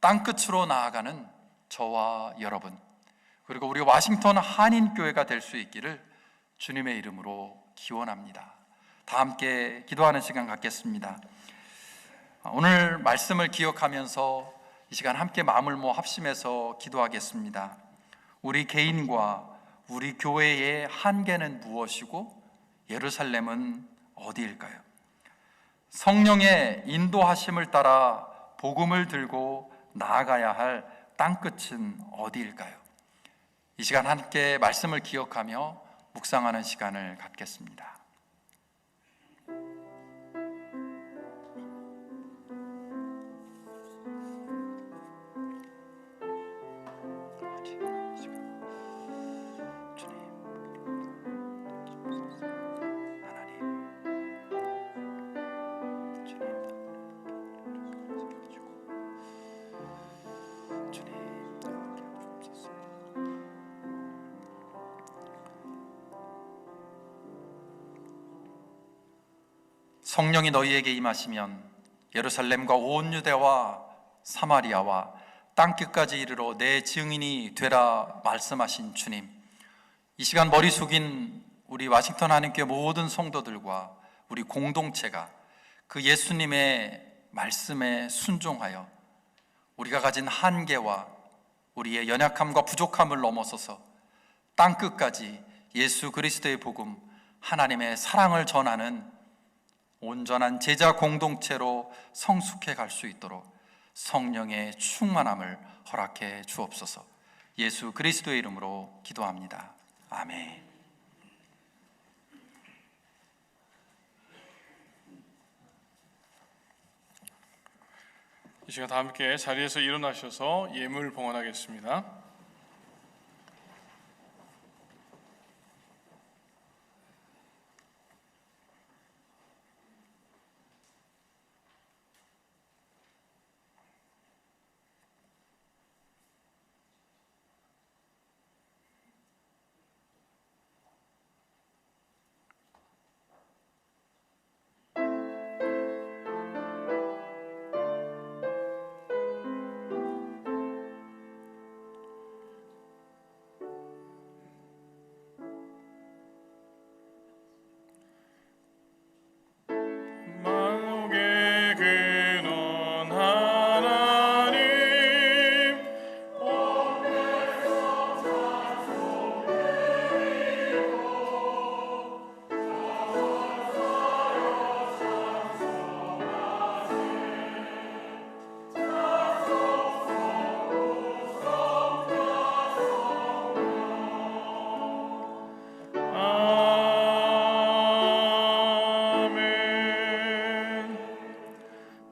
땅끝으로 나아가는 저와 여러분, 그리고 우리 와싱턴 한인교회가 될 수 있기를 주님의 이름으로 기원합니다. 다 함께 기도하는 시간 갖겠습니다. 오늘 말씀을 기억하면서 이 시간 함께 마음을 모아 합심해서 기도하겠습니다. 우리 개인과 우리 교회의 한계는 무엇이고 예루살렘은 어디일까요? 성령의 인도하심을 따라 복음을 들고 나아가야 할 땅끝은 어디일까요? 이 시간 함께 말씀을 기억하며 묵상하는 시간을 갖겠습니다. 성령이 너희에게 임하시면 예루살렘과 온 유대와 사마리아와 땅끝까지 이르러 내 증인이 되라 말씀하신 주님, 이 시간 머리 숙인 우리 와싱턴 한인교회 모든 성도들과 우리 공동체가 그 예수님의 말씀에 순종하여 우리가 가진 한계와 우리의 연약함과 부족함을 넘어서서 땅끝까지 예수 그리스도의 복음, 하나님의 사랑을 전하는 온전한 제자 공동체로 성숙해 갈 수 있도록 성령의 충만함을 허락해 주옵소서. 예수 그리스도의 이름으로 기도합니다. 아멘. 이 시간 다 함께 자리에서 일어나셔서 예물 봉헌하겠습니다.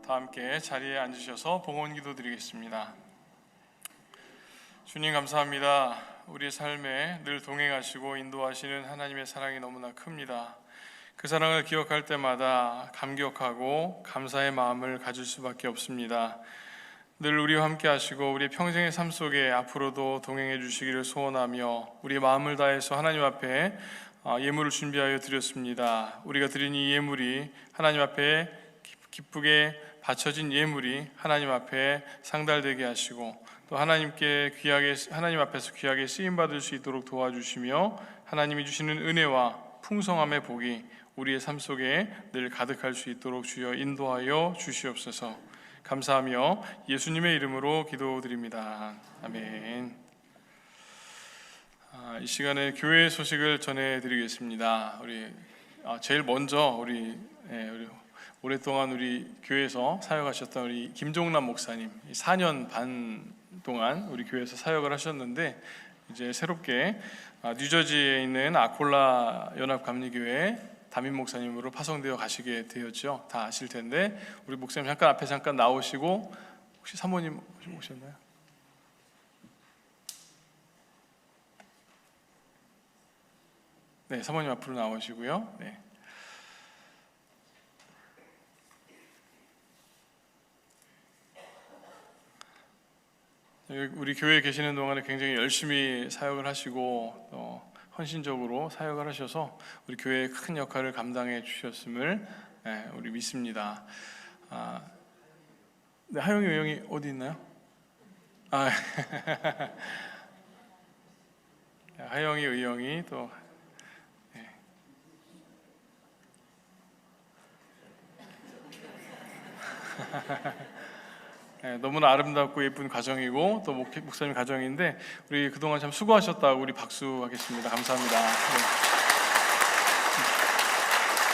다 함께 자리에 앉으셔서 봉헌 기도 드리겠습니다. 주님 감사합니다. 우리의 삶에 늘 동행하시고 인도하시는 하나님의 사랑이 너무나 큽니다. 그 사랑을 기억할 때마다 감격하고 감사의 마음을 가질 수밖에 없습니다. 늘 우리와 함께 하시고 우리 평생의 삶 속에 앞으로도 동행해 주시기를 소원하며 우리의 마음을 다해서 하나님 앞에 예물을 준비하여 드렸습니다. 우리가 드린 이 예물이 하나님 앞에 기쁘게 바쳐진 예물이 하나님 앞에 상달되게 하시고 또 하나님 앞에서 귀하게 쓰임 받을 수 있도록 도와주시며 하나님이 주시는 은혜와 풍성함의 복이 우리의 삶 속에 늘 가득할 수 있도록 주여 인도하여 주시옵소서. 감사하며 예수님의 이름으로 기도드립니다. 아멘. 이 시간에 교회 소식을 전해드리겠습니다. 제일 먼저 우리 오랫동안 우리 교회에서 사역하셨던 우리 김종남 목사님 4년 반 동안 우리 교회에서 사역을 하셨는데 이제 새롭게 뉴저지에 있는 아콜라 연합감리교회 담임 목사님으로 파송되어 가시게 되었죠. 다 아실 텐데 우리 목사님 잠깐 나오시고 혹시 사모님 오셨나요? 네, 사모님 앞으로 나오시고요. 네. 우리 교회에 계시는 동안에 굉장히 열심히 사역을 하시고 또 헌신적으로 사역을 하셔서 우리 교회의 큰 역할을 감당해 주셨음을 우리 믿습니다. 네, 하영이 의형이 어디 있나요? 하영이 의형이 또 너무나 아름답고 예쁜 가정이고 또 목사님 가정인데 우리 그동안 참 수고하셨다고 우리 박수하겠습니다. 감사합니다. 네.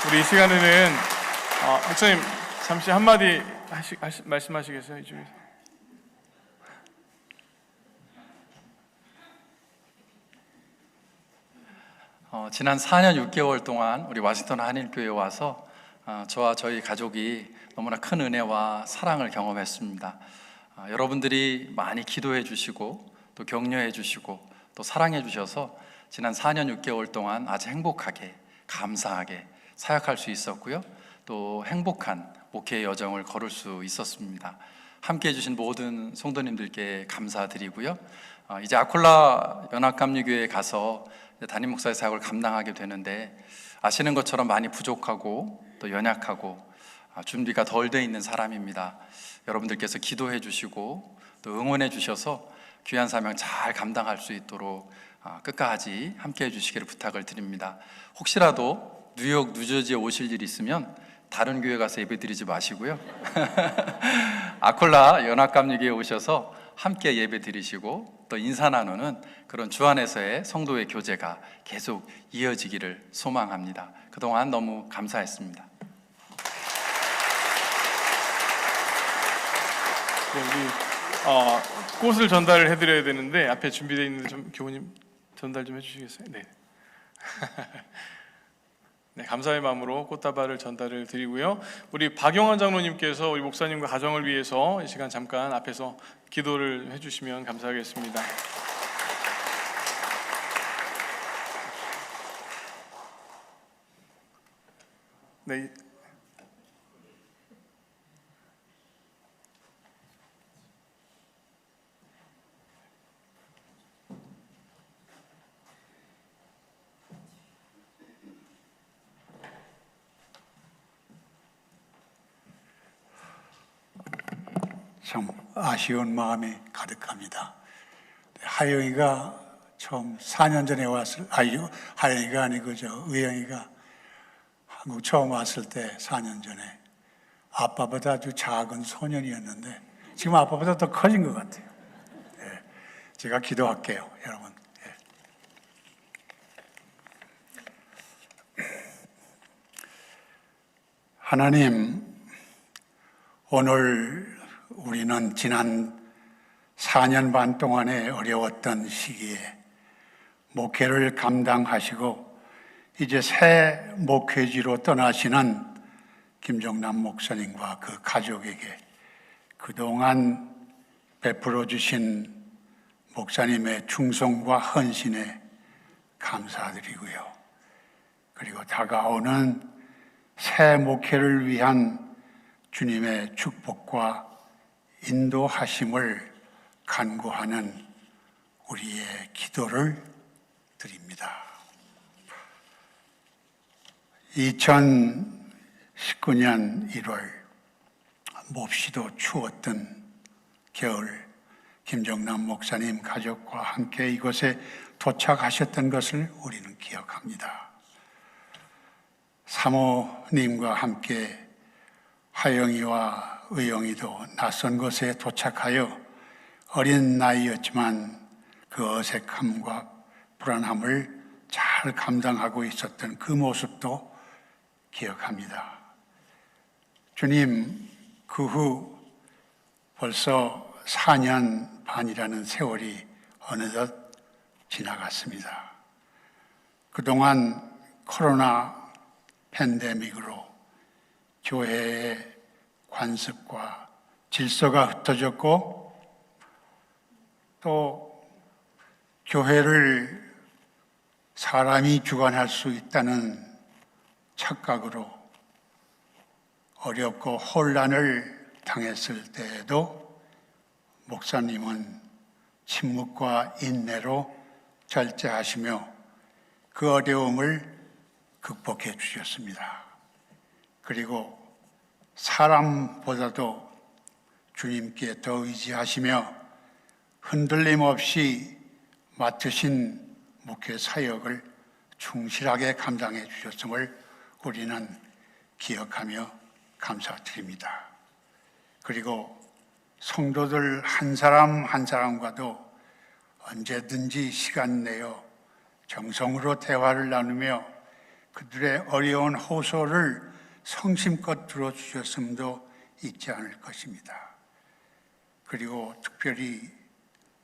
우리 이 시간에는 목사님 잠시 한마디 말씀하시겠어요? 이쪽에서. 지난 4년 6개월 동안 우리 워싱턴 한일교회에 와서 저와 저희 가족이 너무나 큰 은혜와 사랑을 경험했습니다. 여러분들이 많이 기도해 주시고 또 격려해 주시고 또 사랑해 주셔서 지난 4년 6개월 동안 아주 행복하게 감사하게 사역할 수 있었고요. 또 행복한 목회의 여정을 걸을 수 있었습니다. 함께 해주신 모든 성도님들께 감사드리고요. 이제 아콜라 연합감리교회에 가서 담임 목사의 사역을 감당하게 되는데 아시는 것처럼 많이 부족하고 또 연약하고 준비가 덜 돼 있는 사람입니다. 여러분들께서 기도해 주시고 또 응원해 주셔서 귀한 사명 잘 감당할 수 있도록 끝까지 함께 해주시기를 부탁을 드립니다. 혹시라도 뉴욕, 뉴저지에 오실 일 있으면 다른 교회 가서 예배 드리지 마시고요. 아콜라 연합감리교회에 오셔서 함께 예배 드리시고 또 인사 나누는 그런 주 안에서의 성도의 교제가 계속 이어지기를 소망합니다. 그동안 너무 감사했습니다. 우리 꽃을 전달을 해드려야 되는데 앞에 준비되어 있는데 좀 교우님 전달 좀 해주시겠어요? 네. 네, 감사의 마음으로 꽃다발을 전달을 드리고요. 우리 박영환 장로님께서 우리 목사님과 가정을 위해서 이 시간 잠깐 앞에서 기도를 해주시면 감사하겠습니다. 네. 참 아쉬운 마음이 가득합니다. 하영이가 처음 4년 전에 하영이가 아니고 의영이가 한국 처음 왔을 때 4년 전에 아빠보다 아주 작은 소년이었는데 지금 아빠보다 더 커진 것 같아요. 예, 제가 기도할게요, 여러분. 예. 하나님, 오늘 우리는 지난 4년 반 동안의 어려웠던 시기에 목회를 감당하시고 이제 새 목회지로 떠나시는 김정남 목사님과 그 가족에게 그동안 베풀어 주신 목사님의 충성과 헌신에 감사드리고요. 그리고 다가오는 새 목회를 위한 주님의 축복과 인도하심을 간구하는 우리의 기도를 드립니다. 2019년 1월 몹시도 추웠던 겨울, 김정남 목사님 가족과 함께 이곳에 도착하셨던 것을 우리는 기억합니다. 사모님과 함께 하영이와 의영이도 낯선 곳에 도착하여 어린 나이였지만 그 어색함과 불안함을 잘 감당하고 있었던 그 모습도 기억합니다. 주님, 그 후 벌써 4년 반이라는 세월이 어느덧 지나갔습니다. 그동안 코로나 팬데믹으로 교회의 관습과 질서가 흩어졌고 또 교회를 사람이 주관할 수 있다는 착각으로 어렵고 혼란을 당했을 때에도 목사님은 침묵과 인내로 절제하시며 그 어려움을 극복해 주셨습니다. 그리고 사람보다도 주님께 더 의지하시며 흔들림 없이 맡으신 목회 사역을 충실하게 감당해 주셨음을 우리는 기억하며 감사드립니다. 그리고 성도들 한 사람 한 사람과도 언제든지 시간 내어 정성으로 대화를 나누며 그들의 어려운 호소를 성심껏 들어주셨음도 잊지 않을 것입니다. 그리고 특별히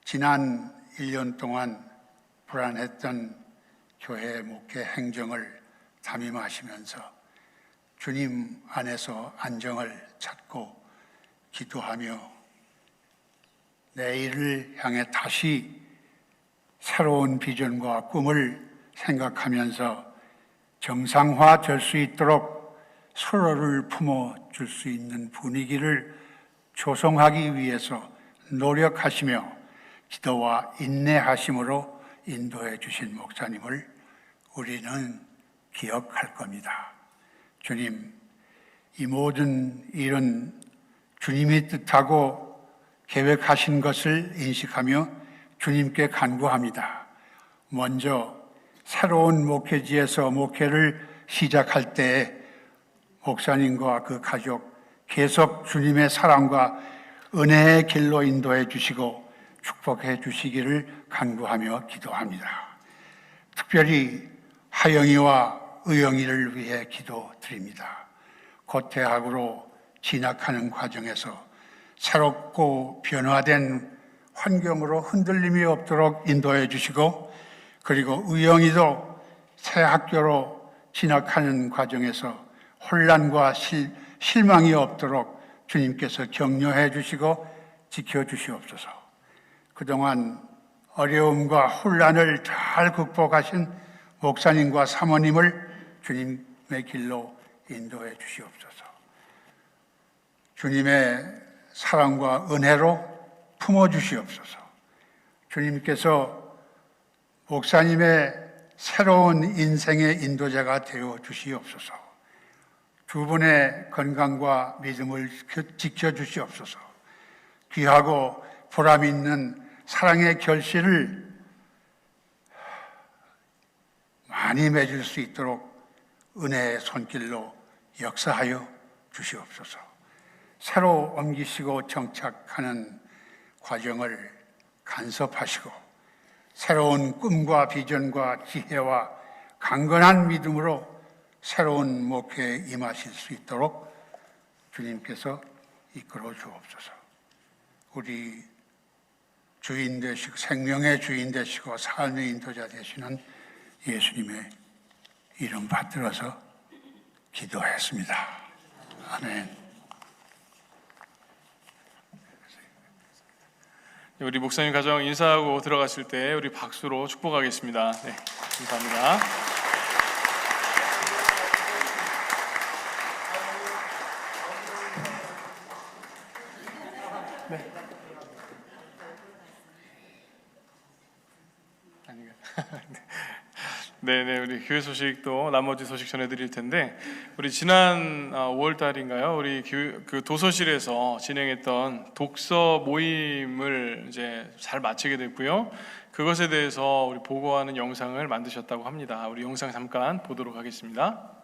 지난 1년 동안 불안했던 교회 목회 행정을 담임하시면서 주님 안에서 안정을 찾고 기도하며 내일을 향해 다시 새로운 비전과 꿈을 생각하면서 정상화 될 수 있도록 서로를 품어줄 수 있는 분위기를 조성하기 위해서 노력하시며 기도와 인내하심으로 인도해 주신 목사님을 우리는 기억할 겁니다. 주님, 이 모든 일은 주님이 뜻하고 계획하신 것을 인식하며 주님께 간구합니다. 먼저 새로운 목회지에서 목회를 시작할 때 목사님과 그 가족 계속 주님의 사랑과 은혜의 길로 인도해 주시고 축복해 주시기를 간구하며 기도합니다. 특별히 하영이와 의영이를 위해 기도드립니다. 곧 대학으로 진학하는 과정에서 새롭고 변화된 환경으로 흔들림이 없도록 인도해 주시고 그리고 의영이도 새 학교로 진학하는 과정에서 혼란과 실망이 없도록 주님께서 격려해 주시고 지켜 주시옵소서. 그동안 어려움과 혼란을 잘 극복하신 목사님과 사모님을 주님의 길로 인도해 주시옵소서. 주님의 사랑과 은혜로 품어 주시옵소서. 주님께서 목사님의 새로운 인생의 인도자가 되어 주시옵소서. 두 분의 건강과 믿음을 지켜 주시옵소서. 귀하고 보람 있는 사랑의 결실을 많이 맺을 수 있도록 은혜의 손길로 역사하여 주시옵소서. 새로 옮기시고 정착하는 과정을 간섭하시고 새로운 꿈과 비전과 지혜와 강건한 믿음으로 새로운 목회에 임하실 수 있도록 주님께서 이끌어 주옵소서. 우리 주인 되시고 생명의 주인 되시고 삶의 인도자 되시는 예수님의 이름 받들어서 기도했습니다. 아멘. 우리 목사님 가정 인사하고 들어가실 때 우리 박수로 축복하겠습니다. 네, 감사합니다. 네, 우리 교회 소식 또 나머지 소식 전해드릴 텐데, 우리 지난 5월 달인가요? 우리 그 도서실에서 진행했던 독서 모임을 이제 잘 마치게 됐고요. 그것에 대해서 우리 보고하는 영상을 만드셨다고 합니다. 우리 영상 잠깐 보도록 하겠습니다.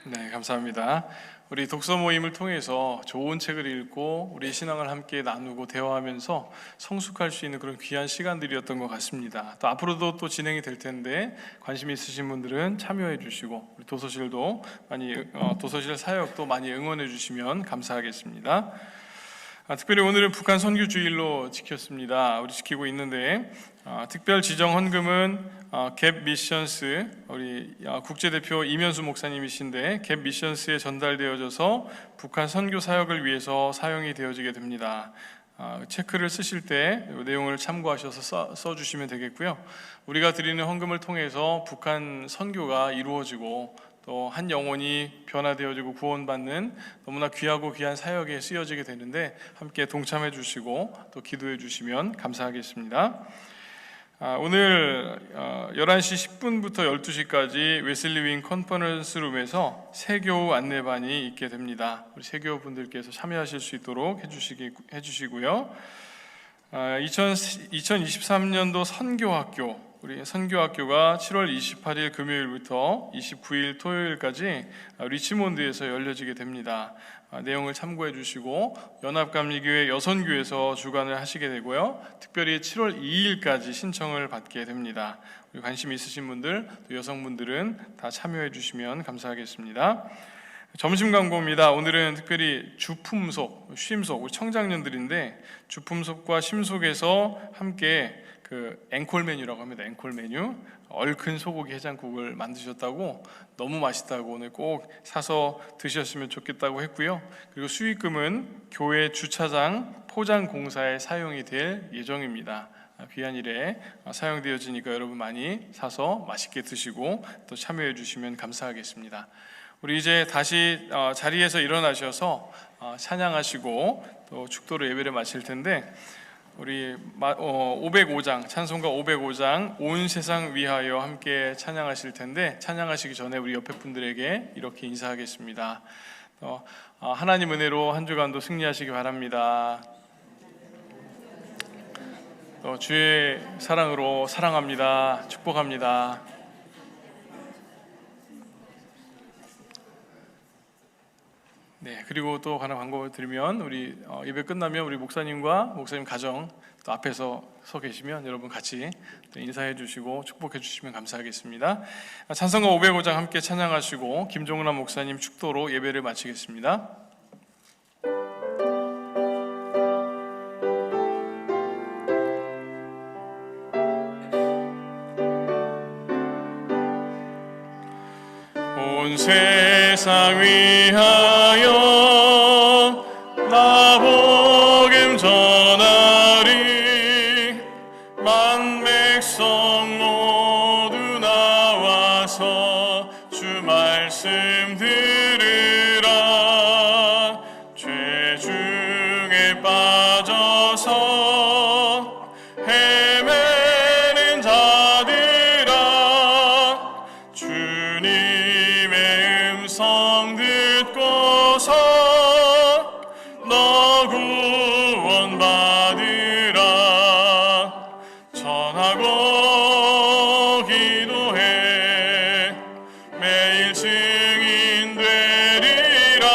네, 감사합니다. 우리 독서 모임을 통해서 좋은 책을 읽고 우리 신앙을 함께 나누고 대화하면서 성숙할 수 있는 그런 귀한 시간들이었던 것 같습니다. 또 앞으로도 또 진행이 될 텐데 관심 있으신 분들은 참여해 주시고 우리 도서실도 많이 도서실 사역도 많이 응원해 주시면 감사하겠습니다. 특별히 오늘은 북한 선교주일로 지켰습니다. 우리 지키고 있는데 특별 지정 헌금은 갭 미션스 우리 국제대표 이면수 목사님이신데 갭 미션스에 전달되어져서 북한 선교 사역을 위해서 사용이 되어지게 됩니다. 체크를 쓰실 때 내용을 참고하셔서 써주시면 되겠고요. 우리가 드리는 헌금을 통해서 북한 선교가 이루어지고 또 한 영혼이 변화되어지고 구원받는 너무나 귀하고 귀한 사역에 쓰여지게 되는데 함께 동참해 주시고 또 기도해 주시면 감사하겠습니다. 오늘 11시 10분부터 12시까지 웨슬리 윙 컨퍼런스 룸에서 세교 안내반이 있게 됩니다. 우리 세교 분들께서 참여하실 수 있도록 해주시고요. 2023년도 선교학교, 우리 선교학교가 7월 28일 금요일부터 29일 토요일까지 리치몬드에서 열려지게 됩니다. 내용을 참고해 주시고 연합감리교회 여선교에서 주관을 하시게 되고요. 특별히 7월 2일까지 신청을 받게 됩니다. 관심 있으신 분들, 또 여성분들은 다 참여해 주시면 감사하겠습니다. 점심 광고입니다. 오늘은 특별히 주품속, 쉼속, 우리 청장년들인데 주품속과 쉼속에서 함께 그 앵콜 메뉴라고 합니다. 앵콜 메뉴, 얼큰 소고기 해장국을 만드셨다고, 너무 맛있다고 오늘 꼭 사서 드셨으면 좋겠다고 했고요. 그리고 수익금은 교회 주차장 포장 공사에 사용이 될 예정입니다. 귀한 일에 사용되어지니까 여러분 많이 사서 맛있게 드시고 또 참여해 주시면 감사하겠습니다. 우리 이제 다시 자리에서 일어나셔서 찬양하시고 또 축도로 예배를 마칠 텐데, 우리 505장, 찬송가 505장 온 세상 위하여 함께 찬양하실 텐데, 찬양하시기 전에 우리 옆에 분들에게 이렇게 인사하겠습니다. 하나님 은혜로 한 주간도 승리하시기 바랍니다. 주의 사랑으로 사랑합니다. 축복합니다. 네, 그리고 또 하나 광고를 드리면, 우리 예배 끝나면 우리 목사님과 목사님 가정 또 앞에서 서 계시면 여러분 같이 또 인사해 주시고 축복해 주시면 감사하겠습니다. 찬송가 505장 함께 찬양하시고 김종란 목사님 축도로 예배를 마치겠습니다. 온 세상 위하여 나 복음 전하리. 만 백성 모두 나와서 주 말씀 들으라. 죄 중에 빠져서 헤매는 자들아, 주님의 음성 듣고서 너 구원 받으라. 전하고 기도해 매일 증인 되리라.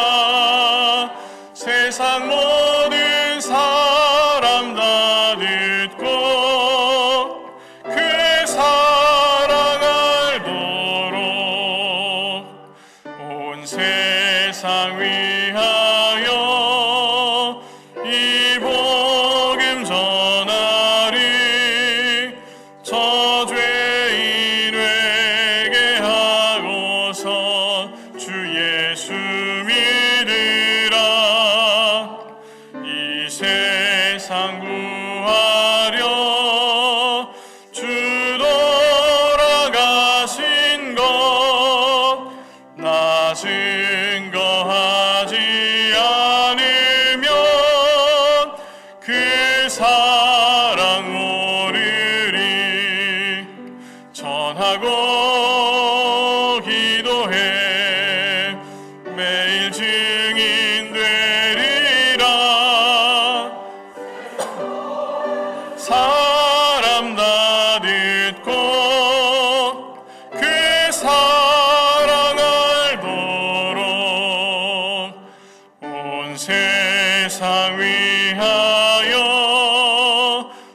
세상 모든 사람 다 듣고 그 사랑 알도록 온 세상 위하여 이 복음 전하리. 저죄인 회개하고서 주 예수 믿으라. 이 세상 구하려 주 돌아가신 것 나 증거하지 않으면 그 사랑 모르리. 전하고 기도해 매일 증인 되리라. 사람 다 듣고 그 사랑 알도록 온 세상 위하여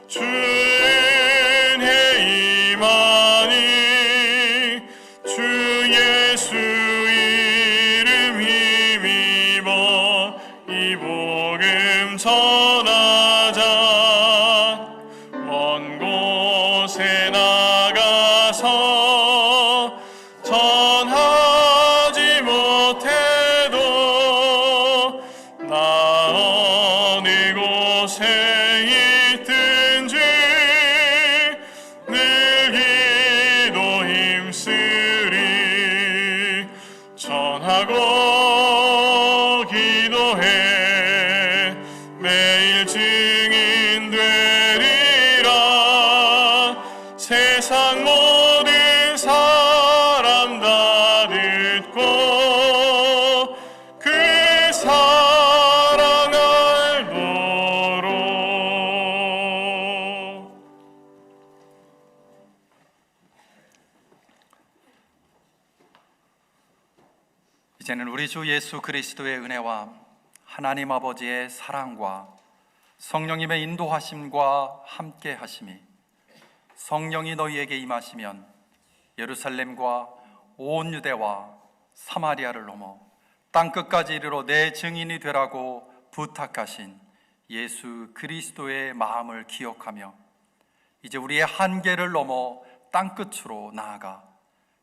주 은혜 임하니. 주 예수 이름 힘입어 이 복음 전하자. 먼 곳에 나가서 전하지 못해도 나 어느 곳에 있든지 늘 기도 힘쓰리. 전하고 기도해 매일 증인 되리라. 이제는 우리 주 예수 그리스도의 은혜와 하나님 아버지의 사랑과 성령님의 인도하심과 함께 하심이 성령이 너희에게 임하시면 예루살렘과 온 유대와 사마리아를 넘어 땅끝까지 이르러 내 증인이 되라고 부탁하신 예수 그리스도의 마음을 기억하며 이제 우리의 한계를 넘어 땅끝으로 나아가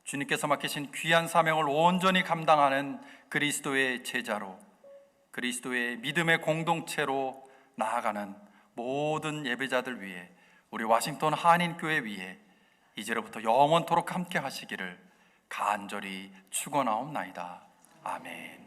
주님께서 맡기신 귀한 사명을 온전히 감당하는 그리스도의 제자로, 그리스도의 믿음의 공동체로 나아가는 모든 예배자들 위해, 우리 워싱턴 한인교회 위에 이제로부터 영원토록 함께 하시기를 간절히 축원하옵나이다. 아멘.